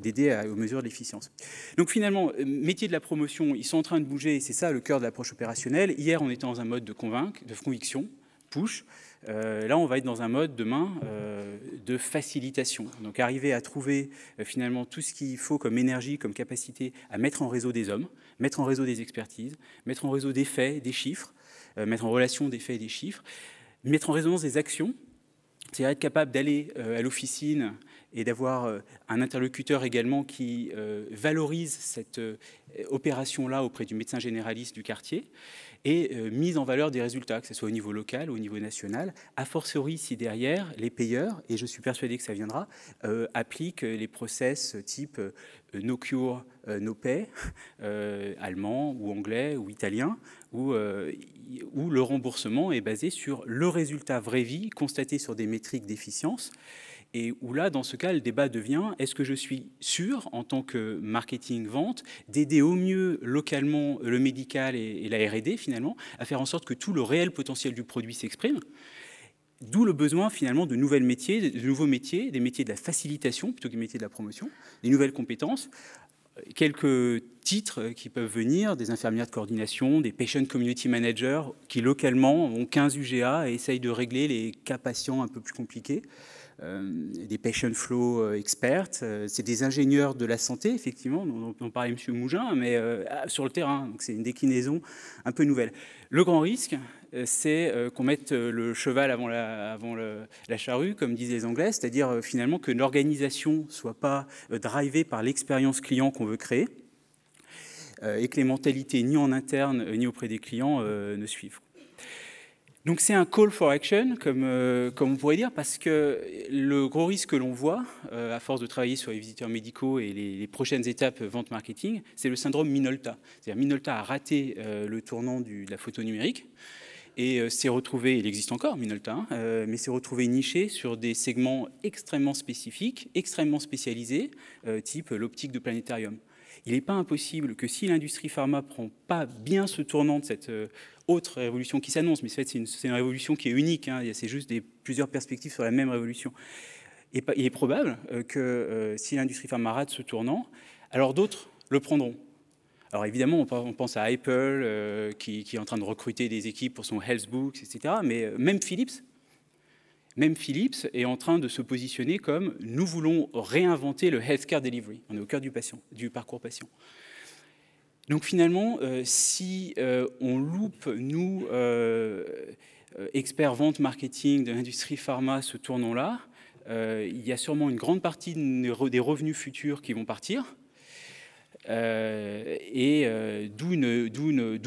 d'aider aux mesures de l'efficience. Donc finalement, métier de la promotion, ils sont en train de bouger, et c'est ça le cœur de l'approche opérationnelle. Hier, on était dans un mode de conviction, push. Là, on va être dans un mode demain de facilitation. Donc arriver à trouver finalement tout ce qu'il faut comme énergie, comme capacité à mettre en réseau des hommes, mettre en réseau des expertises, mettre en réseau des faits, des chiffres, mettre en relation des faits et des chiffres, mettre en résonance des actions, c'est-à-dire être capable d'aller à l'officine et d'avoir un interlocuteur également qui valorise cette opération-là auprès du médecin généraliste du quartier, et mise en valeur des résultats, que ce soit au niveau local ou au niveau national, a fortiori si derrière les payeurs, et je suis persuadé que ça viendra, appliquent les process type no cure, no pay, allemand ou anglais ou italien, où le remboursement est basé sur le résultat vraie vie constaté sur des métriques d'efficience. Et où là, dans ce cas, le débat devient, est-ce que je suis sûr, en tant que marketing-vente, d'aider au mieux localement le médical et la R&D, finalement, à faire en sorte que tout le réel potentiel du produit s'exprime. D'où le besoin, finalement, de nouveaux métiers, des métiers de la facilitation, plutôt que des métiers de la promotion, des nouvelles compétences. Quelques titres qui peuvent venir, des infirmières de coordination, des patient community managers, qui localement ont 15 UGA et essayent de régler les cas patients un peu plus compliqués. Des patient flow experts, c'est des ingénieurs de la santé, effectivement, dont parlait M. Mougin, mais sur le terrain, donc c'est une déclinaison un peu nouvelle. Le grand risque, c'est qu'on mette le cheval avant la charrue, comme disent les Anglais, c'est-à-dire finalement que l'organisation ne soit pas drivée par l'expérience client qu'on veut créer, et que les mentalités, ni en interne, ni auprès des clients, ne suivent. Donc c'est un call for action, comme on pourrait dire, parce que le gros risque que l'on voit, à force de travailler sur les visiteurs médicaux et les prochaines étapes vente-marketing, c'est le syndrome Minolta. C'est-à-dire Minolta a raté le tournant de la photo numérique et s'est retrouvé, il existe encore Minolta, mais s'est retrouvé niché sur des segments extrêmement spécifiques, extrêmement spécialisés, type l'optique de planétarium. Il n'est pas impossible que si l'industrie pharma ne prend pas bien ce tournant de cette autre révolution qui s'annonce, mais c'est une révolution qui est unique, hein, c'est juste plusieurs perspectives sur la même révolution. Et il est probable que si l'industrie pharma rate ce tournant, alors d'autres le prendront. Alors évidemment, on pense à Apple qui est en train de recruter des équipes pour son Healthbook, etc. Mais même Philips, Même Philips est en train de se positionner comme « nous voulons réinventer le healthcare delivery ». On est au cœur du parcours patient. Donc finalement, si on loupe, nous, experts vente marketing de l'industrie pharma, ce tournant-là, il y a sûrement une grande partie des revenus futurs qui vont partir. D'où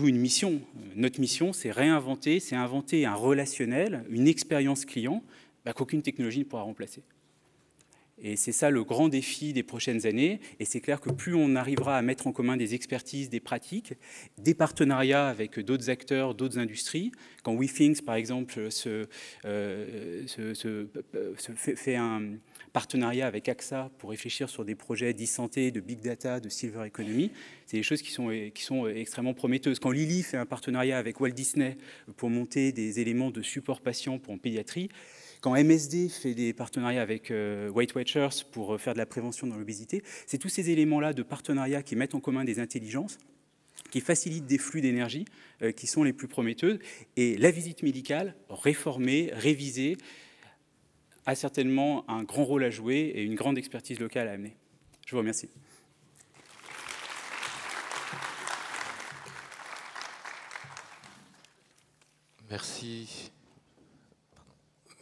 une mission. Notre mission, c'est réinventer, c'est inventer un relationnel, une expérience client qu'aucune technologie ne pourra remplacer. Et c'est ça le grand défi des prochaines années. Et c'est clair que plus on arrivera à mettre en commun des expertises, des pratiques, des partenariats avec d'autres acteurs, d'autres industries. Quand WeThings, par exemple, fait un partenariat avec AXA pour réfléchir sur des projets d'e-santé, de big data, de silver economy, c'est des choses qui sont extrêmement prometteuses. Quand Lilly fait un partenariat avec Walt Disney pour monter des éléments de support patient pour en pédiatrie, quand MSD fait des partenariats avec Weight Watchers pour faire de la prévention dans l'obésité, c'est tous ces éléments-là de partenariat qui mettent en commun des intelligences, qui facilitent des flux d'énergie, qui sont les plus prometteuses. Et la visite médicale, réformée, révisée, a certainement un grand rôle à jouer et une grande expertise locale à amener. Je vous remercie. Merci.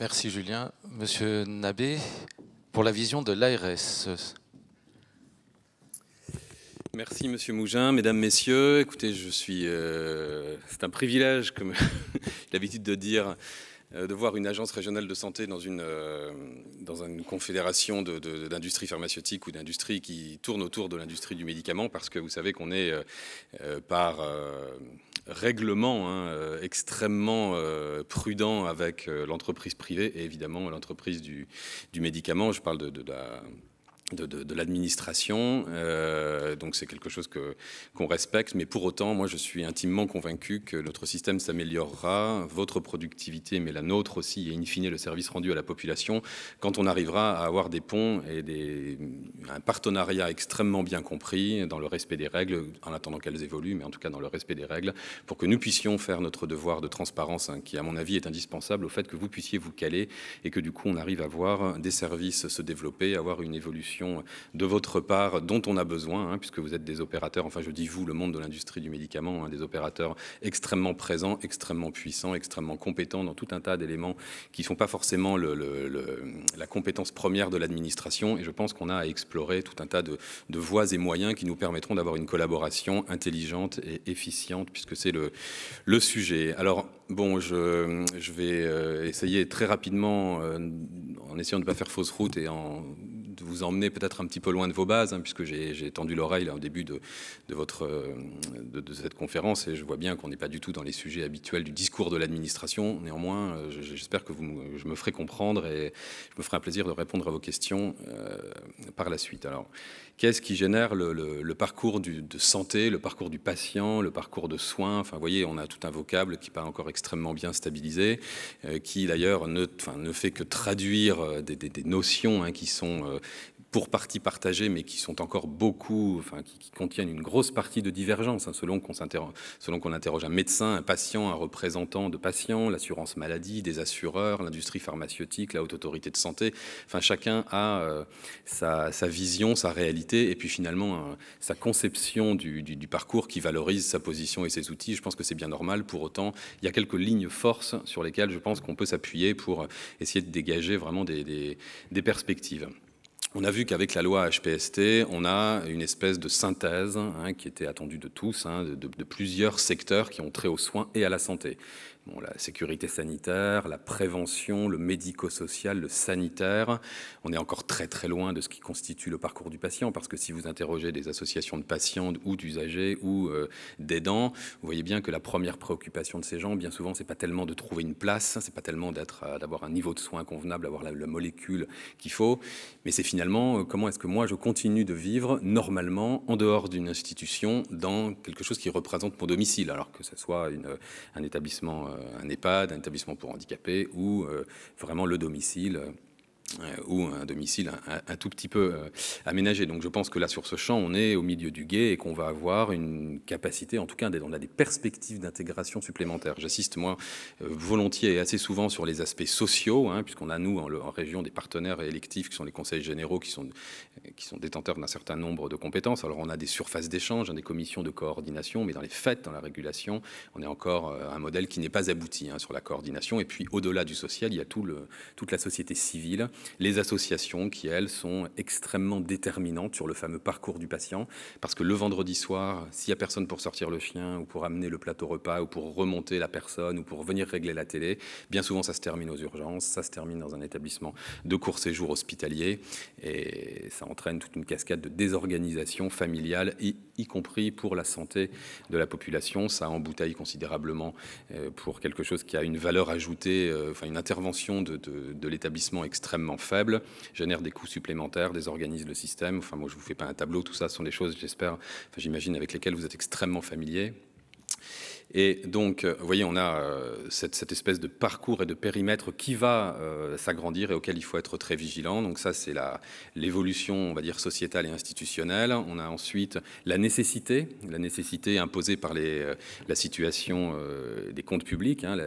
Merci Julien. Monsieur Nabet, pour la vision de l'ARS. Merci Monsieur Mougin, Mesdames, Messieurs. Écoutez, c'est un privilège, comme j'ai l'habitude de dire, de voir une agence régionale de santé dans une confédération d'industrie pharmaceutique ou d'industrie qui tourne autour de l'industrie du médicament, parce que vous savez qu'on est par règlement extrêmement prudent avec l'entreprise privée et évidemment l'entreprise du médicament. Je parle de l'administration, donc c'est quelque chose qu'on respecte, mais pour autant, moi je suis intimement convaincu que notre système s'améliorera, votre productivité, mais la nôtre aussi, et in fine le service rendu à la population, quand on arrivera à avoir des ponts et un partenariat extrêmement bien compris, dans le respect des règles, en attendant qu'elles évoluent, mais en tout cas dans le respect des règles, pour que nous puissions faire notre devoir de transparence, qui à mon avis est indispensable au fait que vous puissiez vous caler, et que du coup on arrive à voir des services se développer, avoir une évolution de votre part dont on a besoin, puisque vous êtes des opérateurs, enfin je dis vous, le monde de l'industrie du médicament, des opérateurs extrêmement présents, extrêmement puissants, extrêmement compétents dans tout un tas d'éléments qui ne sont pas forcément la compétence première de l'administration. Et je pense qu'on a à explorer tout un tas de voies et moyens qui nous permettront d'avoir une collaboration intelligente et efficiente, puisque c'est le sujet. Alors, bon, je vais essayer très rapidement, en essayant de ne pas faire fausse route et de vous emmener peut-être un petit peu loin de vos bases, puisque j'ai tendu l'oreille au début de cette conférence, et je vois bien qu'on n'est pas du tout dans les sujets habituels du discours de l'administration. Néanmoins, j'espère que je me ferai comprendre et je me ferai un plaisir de répondre à vos questions par la suite. Alors, qu'est-ce qui génère le parcours de santé, le parcours du patient, le parcours de soins? Enfin, vous voyez, on a tout un vocable qui n'est pas encore extrêmement bien stabilisé, qui d'ailleurs ne fait que traduire des notions qui sont pour partie partagées, mais qui sont encore beaucoup, enfin, qui contiennent une grosse partie de divergence, selon qu'on interroge un médecin, un patient, un représentant de patients, l'assurance maladie, des assureurs, l'industrie pharmaceutique, la haute autorité de santé. Enfin, chacun a sa vision, sa réalité, et puis finalement sa conception du parcours qui valorise sa position et ses outils. Je pense que c'est bien normal. Pour autant, il y a quelques lignes forces sur lesquelles je pense qu'on peut s'appuyer pour essayer de dégager vraiment des perspectives. On a vu qu'avec la loi HPST, on a une espèce de synthèse qui était attendue de tous, de plusieurs secteurs qui ont trait aux soins et à la santé. Bon, la sécurité sanitaire, la prévention, le médico-social, le sanitaire. On est encore très très loin de ce qui constitue le parcours du patient, parce que si vous interrogez des associations de patients ou d'usagers ou d'aidants, vous voyez bien que la première préoccupation de ces gens, bien souvent, c'est pas tellement de trouver une place, c'est pas tellement d'avoir un niveau de soins convenable, d'avoir la molécule qu'il faut, mais c'est finalement comment est-ce que moi je continue de vivre normalement en dehors d'une institution dans quelque chose qui représente mon domicile, alors que ce soit un établissement, un EHPAD, un établissement pour handicapés ou vraiment le domicile ou un domicile un tout petit peu aménagé. Donc je pense que là, sur ce champ, on est au milieu du gué et qu'on va avoir une capacité, en tout cas, on a des perspectives d'intégration supplémentaires. J'assiste, moi, volontiers et assez souvent sur les aspects sociaux, hein, puisqu'on a, nous, en région, des partenaires électifs qui sont les conseils généraux, qui sont détenteurs d'un certain nombre de compétences. Alors on a des surfaces d'échange, des commissions de coordination, mais dans les faits, dans la régulation, on est encore un modèle qui n'est pas abouti sur la coordination. Et puis, au-delà du social, il y a toute la société civile, les associations qui, elles, sont extrêmement déterminantes sur le fameux parcours du patient, parce que le vendredi soir, s'il n'y a personne pour sortir le chien, ou pour amener le plateau repas, ou pour remonter la personne, ou pour venir régler la télé, bien souvent ça se termine aux urgences, ça se termine dans un établissement de court séjour hospitalier, et ça entraîne toute une cascade de désorganisation familiale, y compris pour la santé de la population. Ça embouteille considérablement pour quelque chose qui a une valeur ajoutée, enfin une intervention de l'établissement extrêmement faible, génère des coûts supplémentaires, désorganise le système. Enfin, moi, je ne vous fais pas un tableau, tout ça, ce sont des choses, j'espère, enfin, j'imagine, avec lesquelles vous êtes extrêmement familiers. Et donc, vous voyez, on a cette espèce de parcours et de périmètre qui va s'agrandir et auquel il faut être très vigilant. Donc ça, c'est l'évolution, on va dire, sociétale et institutionnelle. On a ensuite la nécessité imposée par la situation des comptes publics, hein,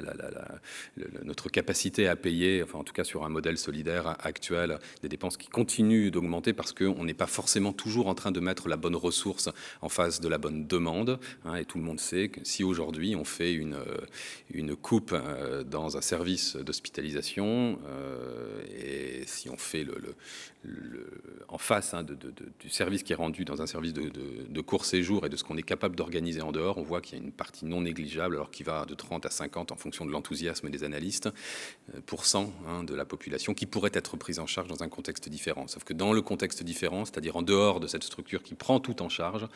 notre capacité à payer, enfin en tout cas sur un modèle solidaire actuel, des dépenses qui continuent d'augmenter parce qu'on n'est pas forcément toujours en train de mettre la bonne ressource en face de la bonne demande. Hein, et tout le monde sait que si aujourd'hui on fait une coupe dans un service d'hospitalisation et si on fait en face du service qui est rendu dans un service de court séjour et de ce qu'on est capable d'organiser en dehors, on voit qu'il y a une partie non négligeable, alors qui va de 30 à 50 en fonction de l'enthousiasme des analystes, de la population qui pourrait être prise en charge dans un contexte différent. Sauf que dans le contexte différent, c'est-à-dire en dehors de cette structure qui prend tout en charge,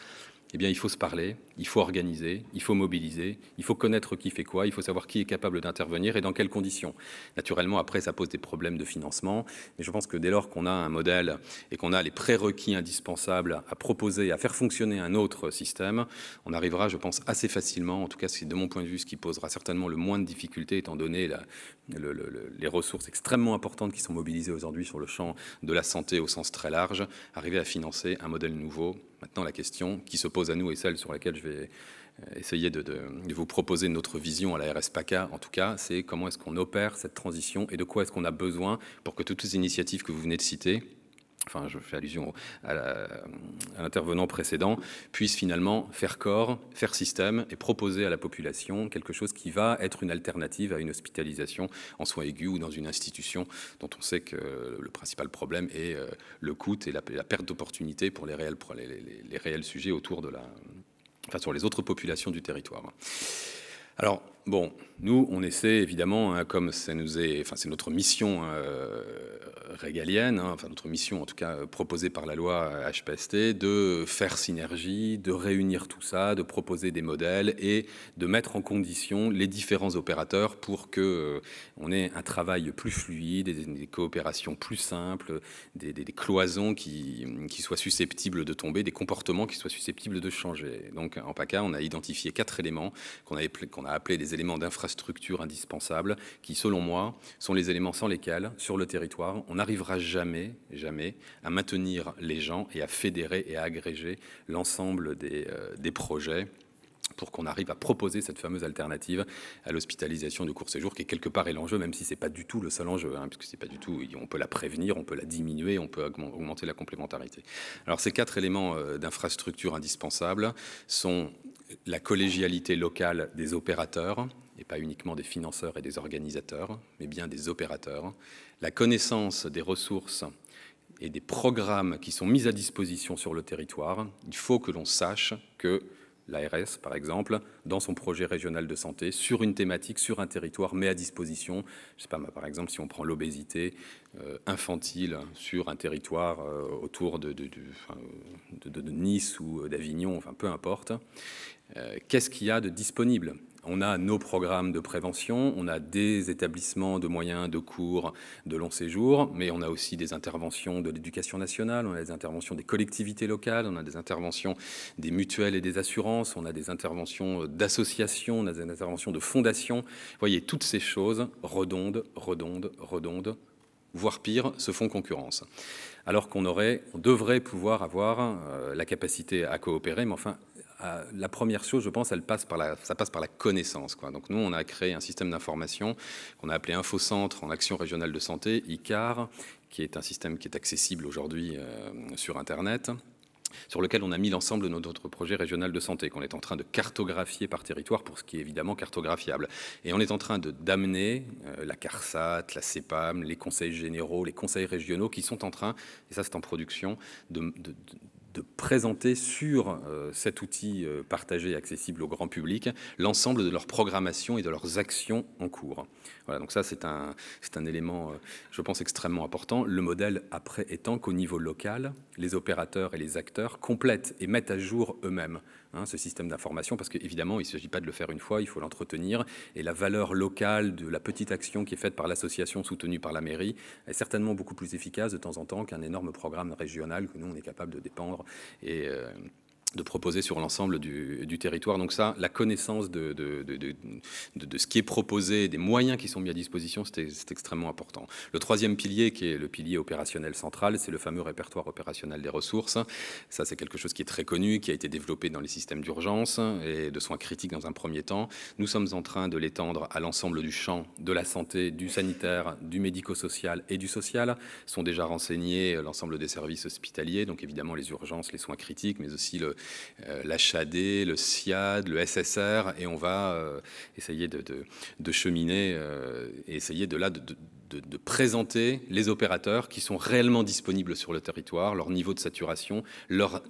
eh bien, il faut se parler, il faut organiser, il faut mobiliser, il faut connaître qui fait quoi, il faut savoir qui est capable d'intervenir et dans quelles conditions. Naturellement, après, ça pose des problèmes de financement, mais je pense que dès lors qu'on a un modèle et qu'on a les prérequis indispensables à proposer, à faire fonctionner un autre système, on arrivera, je pense, assez facilement, en tout cas, c'est de mon point de vue ce qui posera certainement le moins de difficultés, étant donné les ressources extrêmement importantes qui sont mobilisées aujourd'hui sur le champ de la santé au sens très large, arriver à financer un modèle nouveau. Maintenant, la question qui se pose à nous et celle sur laquelle je vais essayer de vous proposer notre vision à la RSPACA, en tout cas, c'est comment est-ce qu'on opère cette transition et de quoi est-ce qu'on a besoin pour que toutes ces initiatives que vous venez de citer, enfin je fais allusion à l'intervenant précédent, puissent finalement faire corps, faire système et proposer à la population quelque chose qui va être une alternative à une hospitalisation en soins aigus ou dans une institution dont on sait que le principal problème est le coût et la perte d'opportunité pour les réels sujets autour sur les autres populations du territoire. Alors, bon, nous, on essaie évidemment, comme c'est notre mission régalienne, notre mission en tout cas proposée par la loi HPST, de faire synergie, de réunir tout ça, de proposer des modèles et de mettre en condition les différents opérateurs pour que on ait un travail plus fluide, des coopérations plus simples, des cloisons qui soient susceptibles de tomber, des comportements qui soient susceptibles de changer. Donc en PACA, on a identifié 4 éléments qu'on a appelés des éléments d'infrastructure indispensables, qui selon moi sont les éléments sans lesquels, sur le territoire, on n'arrivera jamais à maintenir les gens et à fédérer et à agréger l'ensemble des projets pour qu'on arrive à proposer cette fameuse alternative à l'hospitalisation de court séjour, qui est quelque part l'enjeu, même si c'est pas du tout le seul enjeu, puisque c'est pas du tout, on peut la prévenir, on peut la diminuer, on peut augmenter la complémentarité. Alors ces 4 éléments d'infrastructure indispensables sont la collégialité locale des opérateurs, et pas uniquement des financeurs et des organisateurs, mais bien des opérateurs, la connaissance des ressources et des programmes qui sont mis à disposition sur le territoire. Il faut que l'on sache que l'ARS, par exemple, dans son projet régional de santé, sur une thématique, sur un territoire, met à disposition, je sais pas, par exemple, si on prend l'obésité infantile sur un territoire autour de Nice ou d'Avignon, enfin peu importe, qu'est-ce qu'il y a de disponible ? On a nos programmes de prévention, on a des établissements de moyens de cours de long séjour, mais on a aussi des interventions de l'éducation nationale, on a des interventions des collectivités locales, on a des interventions des mutuelles et des assurances, on a des interventions d'associations, on a des interventions de fondations. Vous voyez, toutes ces choses redondent voire pire, se font concurrence. Alors on devrait pouvoir avoir la capacité à coopérer, mais enfin, la première chose, je pense, ça passe par la connaissance, quoi. Donc nous, on a créé un système d'information qu'on a appelé Infocentre en Action Régionale de Santé, ICAR, qui est un système qui est accessible aujourd'hui sur Internet, sur lequel on a mis l'ensemble de notre projet régional de santé, qu'on est en train de cartographier par territoire pour ce qui est évidemment cartographiable. Et on est en train d'amener la CARSAT, la CEPAM, les conseils généraux, les conseils régionaux qui sont en train, et ça c'est en production, de présenter sur cet outil partagé et accessible au grand public l'ensemble de leur programmation et de leurs actions en cours. Voilà, donc ça c'est un élément, je pense, extrêmement important. Le modèle après étant qu'au niveau local, les opérateurs et les acteurs complètent et mettent à jour eux-mêmes ce système d'information, parce qu'évidemment, il ne s'agit pas de le faire une fois, il faut l'entretenir, et la valeur locale de la petite action qui est faite par l'association soutenue par la mairie est certainement beaucoup plus efficace de temps en temps qu'un énorme programme régional que nous, on est capable de dépendre et de proposer sur l'ensemble du territoire. Donc ça, la connaissance de ce qui est proposé, des moyens qui sont mis à disposition, c'est extrêmement important. Le troisième pilier, qui est le pilier opérationnel central, c'est le fameux répertoire opérationnel des ressources. Ça, c'est quelque chose qui est très connu, qui a été développé dans les systèmes d'urgence et de soins critiques dans un premier temps. Nous sommes en train de l'étendre à l'ensemble du champ de la santé, du sanitaire, du médico-social et du social. Sont déjà renseignés l'ensemble des services hospitaliers, donc évidemment les urgences, les soins critiques, mais aussi l'HAD, le SIAD, le SSR, et on va essayer de cheminer et essayer de présenter les opérateurs qui sont réellement disponibles sur le territoire, leur niveau de saturation, leur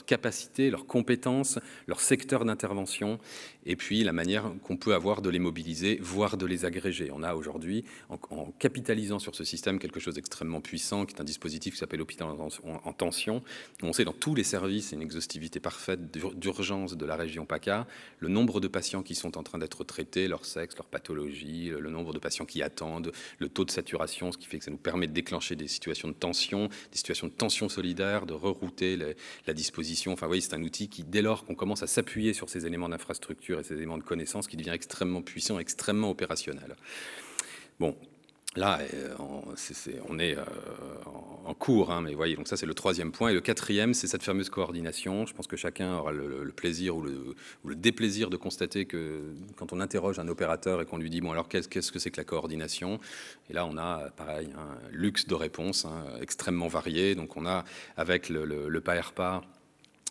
capacité, leurs compétences, leur secteur d'intervention, et puis la manière qu'on peut avoir de les mobiliser, voire de les agréger. On a aujourd'hui, en capitalisant sur ce système, quelque chose d'extrêmement puissant, qui est un dispositif qui s'appelle Hôpital en tension. On sait dans tous les services, une exhaustivité parfaite d'urgence de la région PACA, le nombre de patients qui sont en train d'être traités, leur sexe, leur pathologie, le nombre de patients qui attendent, le taux de saturation, ce qui fait que ça nous permet de déclencher des situations de tension solidaire, de rerouter la disposition. Enfin, vous voyez, c'est un outil qui, dès lors qu'on commence à s'appuyer sur ces éléments d'infrastructure et ces éléments de connaissance, qui devient extrêmement puissant, extrêmement opérationnel. Bon. Là, on est en cours, mais vous voyez, donc ça c'est le troisième point. Et le quatrième, c'est cette fameuse coordination. Je pense que chacun aura le plaisir ou le déplaisir de constater que quand on interroge un opérateur et qu'on lui dit, bon alors qu'est-ce que c'est que la coordination? Et là on a, pareil, un luxe de réponses extrêmement variées. Donc on a, avec le PAERPA,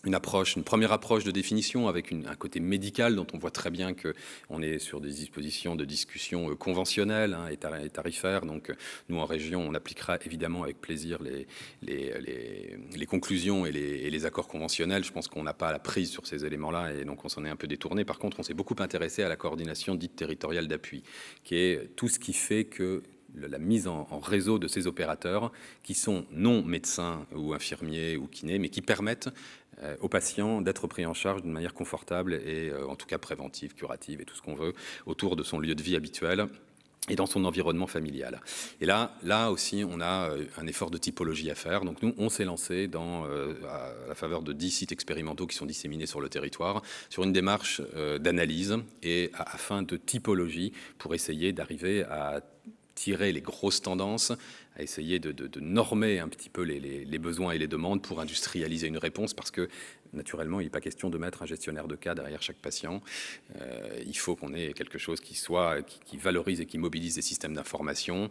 une première approche de définition avec un côté médical dont on voit très bien qu'on est sur des dispositions de discussion conventionnelles et tarifaires. Donc nous en région, on appliquera évidemment avec plaisir les conclusions et les accords conventionnels. Je pense qu'on n'a pas la prise sur ces éléments-là et donc on s'en est un peu détourné. Par contre, on s'est beaucoup intéressé à la coordination dite territoriale d'appui, qui est tout ce qui fait que la mise en réseau de ces opérateurs qui sont non médecins ou infirmiers ou kinés, mais qui permettent aux patients d'être pris en charge d'une manière confortable et en tout cas préventive, curative et tout ce qu'on veut autour de son lieu de vie habituel et dans son environnement familial. Et là aussi, on a un effort de typologie à faire. Donc nous, on s'est lancé à la faveur de 10 sites expérimentaux qui sont disséminés sur le territoire, sur une démarche d'analyse et afin de typologie pour essayer d'arriver à tirer les grosses tendances, à essayer de normer un petit peu les besoins et les demandes pour industrialiser une réponse, parce que naturellement, il n'est pas question de mettre un gestionnaire de cas derrière chaque patient. Il faut qu'on ait quelque chose qui valorise et qui mobilise des systèmes d'information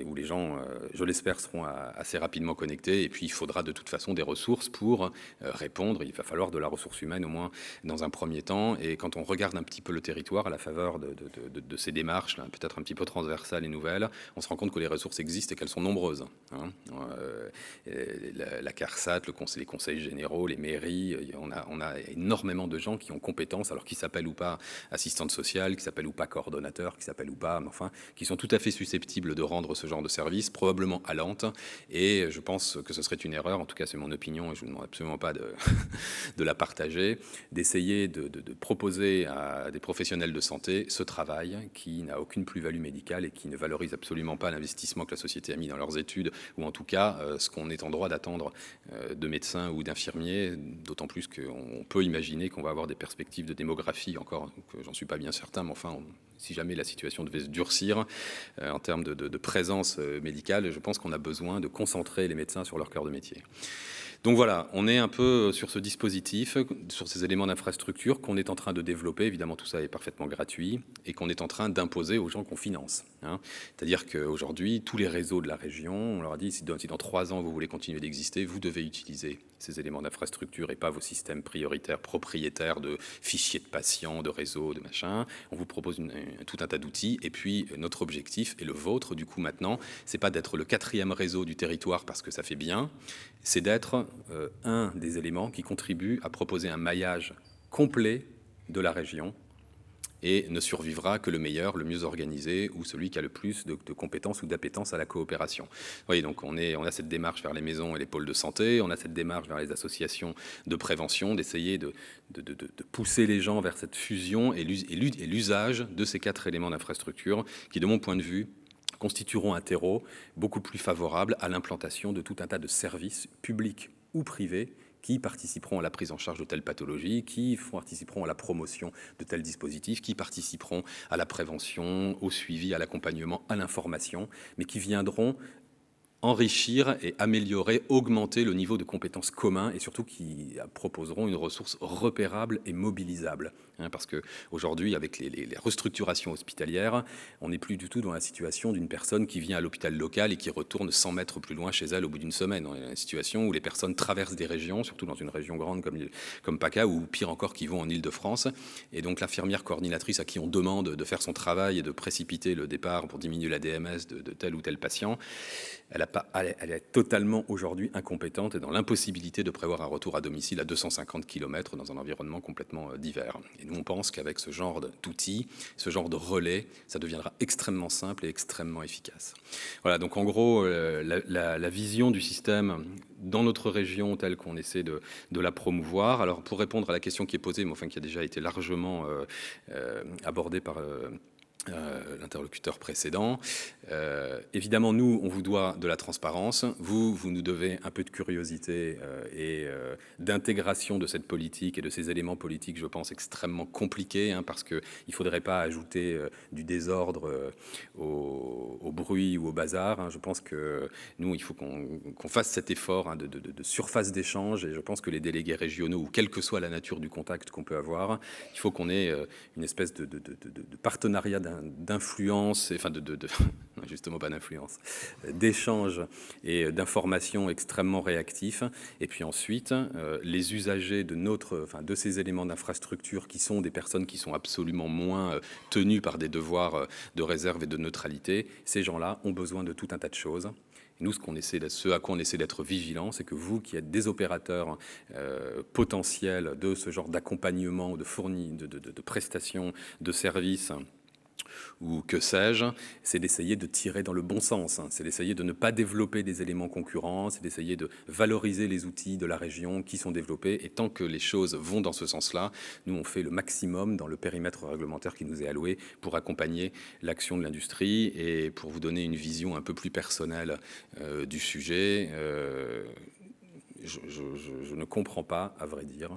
où les gens, je l'espère, seront assez rapidement connectés. Et puis, il faudra de toute façon des ressources pour répondre. Il va falloir de la ressource humaine, au moins dans un premier temps. Et quand on regarde un petit peu le territoire à la faveur de ces démarches, peut-être un petit peu transversales et nouvelles, on se rend compte que les ressources existent et qu'elles sont nombreuses. La CARSAT, les conseils généraux, les mairies, on a énormément de gens qui ont compétences, alors qu'ils s'appellent ou pas assistante sociale, qui s'appellent ou pas coordonnateur, qui s'appellent ou pas, mais enfin, qui sont tout à fait susceptibles de rendre ce genre de service, probablement allantes. Et je pense que ce serait une erreur, en tout cas c'est mon opinion, et je ne vous demande absolument pas de la partager, d'essayer de proposer à des professionnels de santé ce travail qui n'a aucune plus-value médicale et qui ne valorise absolument pas l'investissement que la société été mis dans leurs études, ou en tout cas ce qu'on est en droit d'attendre de médecins ou d'infirmiers, d'autant plus qu'on peut imaginer qu'on va avoir des perspectives de démographie encore, que j'en suis pas bien certain, mais enfin, si jamais la situation devait se durcir en termes de présence médicale, je pense qu'on a besoin de concentrer les médecins sur leur cœur de métier. Donc voilà, on est un peu sur ce dispositif, sur ces éléments d'infrastructure qu'on est en train de développer. Évidemment, tout ça est parfaitement gratuit et qu'on est en train d'imposer aux gens qu'on finance. C'est-à-dire qu'aujourd'hui, tous les réseaux de la région, on leur a dit, si dans 3 ans, vous voulez continuer d'exister, vous devez utiliser ces éléments d'infrastructure et pas vos systèmes prioritaires, propriétaires de fichiers de patients, de réseaux, de machin. On vous propose tout un tas d'outils. Et puis, notre objectif, et le vôtre, du coup, maintenant, c'est pas d'être le 4e réseau du territoire parce que ça fait bien, c'est d'être un des éléments qui contribue à proposer un maillage complet de la région et ne survivra que le meilleur, le mieux organisé ou celui qui a le plus de compétences ou d'appétence à la coopération. Vous voyez, donc on a cette démarche vers les maisons et les pôles de santé, on a cette démarche vers les associations de prévention, d'essayer de pousser les gens vers cette fusion et l'usage de ces 4 éléments d'infrastructure qui, de mon point de vue, constitueront un terreau beaucoup plus favorable à l'implantation de tout un tas de services publics ou privés qui participeront à la prise en charge de telles pathologies, qui participeront à la promotion de tels dispositifs, qui participeront à la prévention, au suivi, à l'accompagnement, à l'information, mais qui viendront enrichir et améliorer, augmenter le niveau de compétences communs et surtout qui proposeront une ressource repérable et mobilisable. Parce qu'aujourd'hui, avec les restructurations hospitalières, on n'est plus du tout dans la situation d'une personne qui vient à l'hôpital local et qui retourne 100 mètres plus loin chez elle au bout d'une semaine. On est dans une situation où les personnes traversent des régions, surtout dans une région grande comme PACA, ou pire encore, qui vont en Île-de-France. Et donc l'infirmière coordinatrice à qui on demande de faire son travail et de précipiter le départ pour diminuer la DMS de tel ou tel patient, elle est totalement aujourd'hui incompétente et dans l'impossibilité de prévoir un retour à domicile à 250 km dans un environnement complètement divers. Et nous, on pense qu'avec ce genre d'outils, ce genre de relais, ça deviendra extrêmement simple et extrêmement efficace. Voilà, donc en gros, la vision du système dans notre région telle qu'on essaie de la promouvoir. Alors, pour répondre à la question qui est posée, mais enfin qui a déjà été largement abordée par l'interlocuteur précédent. Évidemment, nous, on vous doit de la transparence. Vous nous devez un peu de curiosité et d'intégration de cette politique et de ces éléments politiques, je pense, extrêmement compliqués, parce qu'il ne faudrait pas ajouter du désordre au bruit ou au bazar. Je pense que nous, il faut qu'on fasse cet effort de surface d'échange et je pense que les délégués régionaux, ou quelle que soit la nature du contact qu'on peut avoir, il faut qu'on ait une espèce de partenariat d'influence, enfin justement pas d'influence, d'échange et d'information extrêmement réactifs. Et puis ensuite, les usagers de ces éléments d'infrastructure qui sont des personnes qui sont absolument moins tenues par des devoirs de réserve et de neutralité, ces gens-là ont besoin de tout un tas de choses. Nous, ce à quoi on essaie d'être vigilant, c'est que vous, qui êtes des opérateurs potentiels de ce genre d'accompagnement, de prestations, de services, ou que sais-je, c'est d'essayer de tirer dans le bon sens. C'est d'essayer de ne pas développer des éléments concurrents, c'est d'essayer de valoriser les outils de la région qui sont développés. Et tant que les choses vont dans ce sens-là, nous, on fait le maximum dans le périmètre réglementaire qui nous est alloué pour accompagner l'action de l'industrie. Et pour vous donner une vision un peu plus personnelle du sujet, je ne comprends pas, à vrai dire,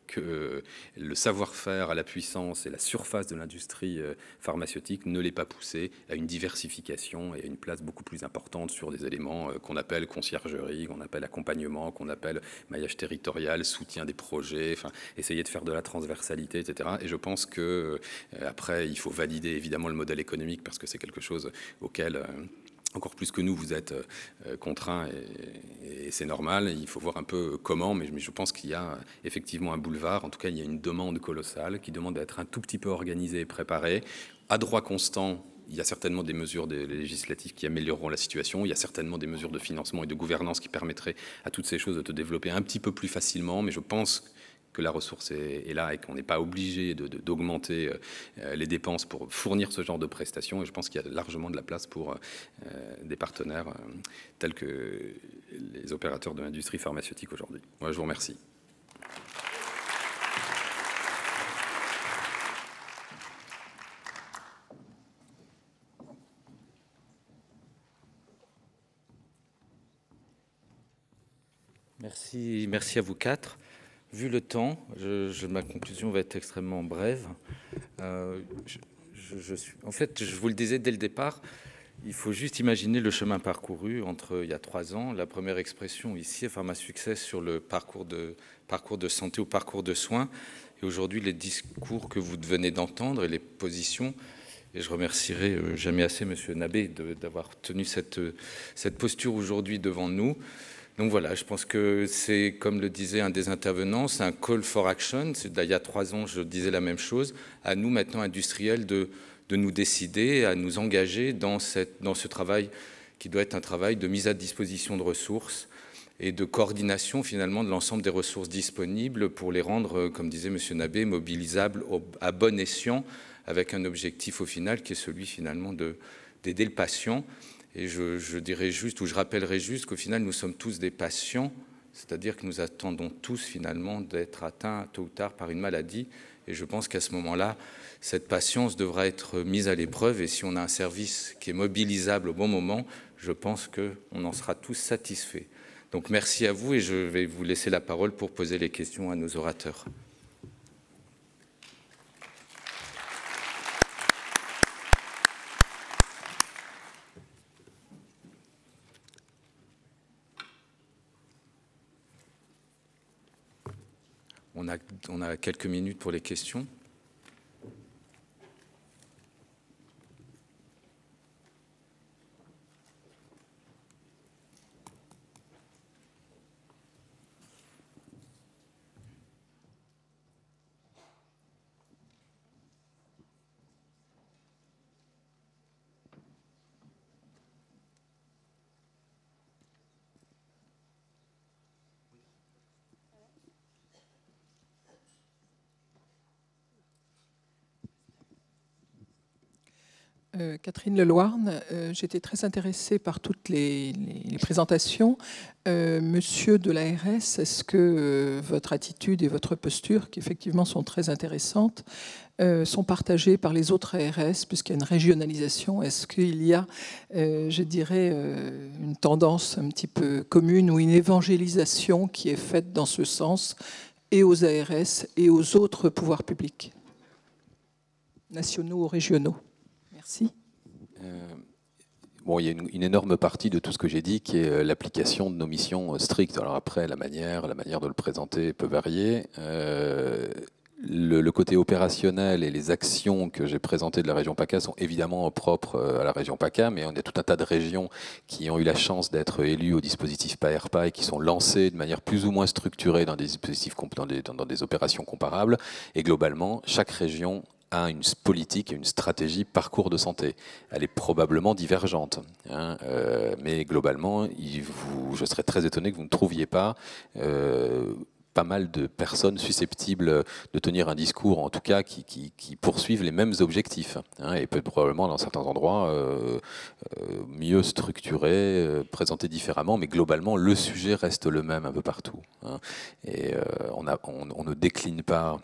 que le savoir-faire à la puissance et la surface de l'industrie pharmaceutique ne l'ait pas poussé à une diversification et à une place beaucoup plus importante sur des éléments qu'on appelle conciergerie, qu'on appelle accompagnement, qu'on appelle maillage territorial, soutien des projets, enfin, essayer de faire de la transversalité, etc. Et je pense que après, il faut valider évidemment le modèle économique parce que c'est quelque chose auquel encore plus que nous, vous êtes contraints et c'est normal. Il faut voir un peu comment, mais je pense qu'il y a effectivement un boulevard. En tout cas, il y a une demande colossale qui demande d'être un tout petit peu organisée et préparée. À droit constant, il y a certainement des mesures législatives qui amélioreront la situation. Il y a certainement des mesures de financement et de gouvernance qui permettraient à toutes ces choses de se développer un petit peu plus facilement. Mais je pense que la ressource est là et qu'on n'est pas obligé d'augmenter les dépenses pour fournir ce genre de prestations. Et je pense qu'il y a largement de la place pour des partenaires tels que les opérateurs de l'industrie pharmaceutique aujourd'hui. Moi, je vous remercie. Merci à vous quatre. Vu le temps, ma conclusion va être extrêmement brève. En fait, je vous le disais dès le départ, il faut juste imaginer le chemin parcouru entre il y a 3 ans, la première expression ici, Pharma Success, sur le parcours de santé ou parcours de soins, et aujourd'hui les discours que vous venez d'entendre et les positions. Et je remercierai jamais assez Monsieur Nabet d'avoir tenu cette posture aujourd'hui devant nous. Donc voilà, je pense que c'est, comme le disait un des intervenants, c'est un call for action. Il y a 3 ans, je disais la même chose. À nous, maintenant, industriels, de nous décider, à nous engager dans ce travail qui doit être un travail de mise à disposition de ressources et de coordination, finalement, de l'ensemble des ressources disponibles pour les rendre, comme disait M. Nabet, mobilisables à bon escient, avec un objectif au final qui est celui, finalement, d'aider le patient. Et je dirais juste, ou je rappellerai juste qu'au final, nous sommes tous des patients, c'est-à-dire que nous attendons tous finalement d'être atteints tôt ou tard par une maladie. Et je pense qu'à ce moment-là, cette patience devra être mise à l'épreuve. Et si on a un service qui est mobilisable au bon moment, je pense qu'on en sera tous satisfaits. Donc merci à vous et je vais vous laisser la parole pour poser les questions à nos orateurs. On a quelques minutes pour les questions. Catherine Leloirne, j'étais très intéressée par toutes les présentations. Monsieur de l'ARS, est-ce que votre attitude et votre posture, qui effectivement sont très intéressantes, sont partagées par les autres ARS, puisqu'il y a une régionalisation? Est-ce qu'il y a, je dirais, une tendance un petit peu commune ou une évangélisation qui est faite dans ce sens, et aux ARS et aux autres pouvoirs publics, nationaux ou régionaux? Merci. Bon, il y a une énorme partie de tout ce que j'ai dit qui est l'application de nos missions strictes. Alors après, la manière de le présenter peut varier. Le côté opérationnel et les actions que j'ai présentées de la région PACA sont évidemment propres à la région PACA, mais on a tout un tas de régions qui ont eu la chance d'être élues au dispositif PAERPA et qui sont lancées de manière plus ou moins structurée dans des dispositifs, dans des opérations comparables. Et globalement, chaque région a une politique et une stratégie parcours de santé. Elle est probablement divergente, hein, mais globalement, je serais très étonné que vous ne trouviez pas pas mal de personnes susceptibles de tenir un discours, en tout cas, qui poursuivent les mêmes objectifs, hein, et peut probablement, dans certains endroits, mieux structurés, présentés différemment, mais globalement, le sujet reste le même un peu partout, hein, et on ne décline pas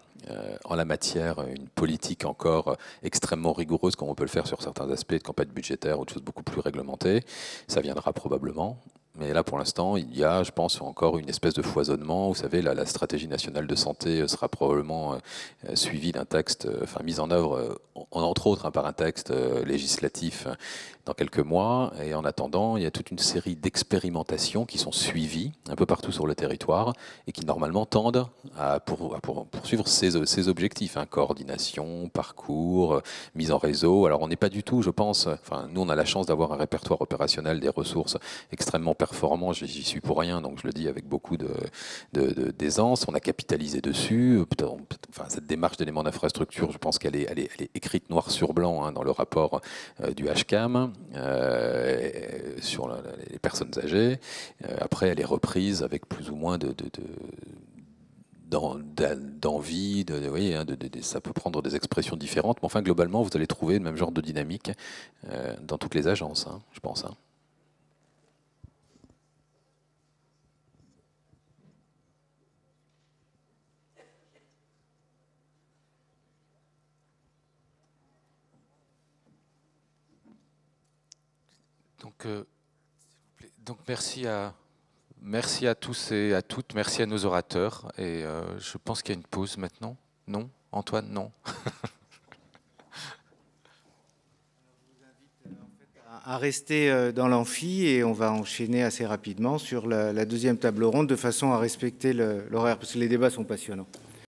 en la matière une politique encore extrêmement rigoureuse comme on peut le faire sur certains aspects de campagne budgétaire ou de choses beaucoup plus réglementées. Ça viendra probablement. Mais là, pour l'instant, il y a, je pense, encore une espèce de foisonnement. Vous savez, la stratégie nationale de santé sera probablement suivie d'un texte, mise en œuvre, entre autres, hein, par un texte législatif dans quelques mois. Et en attendant, il y a toute une série d'expérimentations qui sont suivies un peu partout sur le territoire et qui, normalement, tendent à poursuivre ces objectifs, hein, coordination, parcours, mise en réseau. Alors, on n'est pas du tout, je pense, nous, on a la chance d'avoir un répertoire opérationnel des ressources extrêmement performant, j'y suis pour rien, donc je le dis avec beaucoup d'aisance. On a capitalisé dessus. Cette démarche d'éléments d'infrastructure, je pense qu'elle est écrite noir sur blanc, hein, dans le rapport du HCAM sur les personnes âgées. Après, elle est reprise avec plus ou moins d'envie, vous voyez, hein, ça peut prendre des expressions différentes, mais enfin, globalement, vous allez trouver le même genre de dynamique dans toutes les agences, hein, je pense. Hein. Donc merci à merci à tous et à toutes, merci à nos orateurs. Et je pense qu'il y a une pause maintenant. Non, Antoine, non. À rester dans l'amphi et on va enchaîner assez rapidement sur la deuxième table ronde de façon à respecter l'horaire parce que les débats sont passionnants.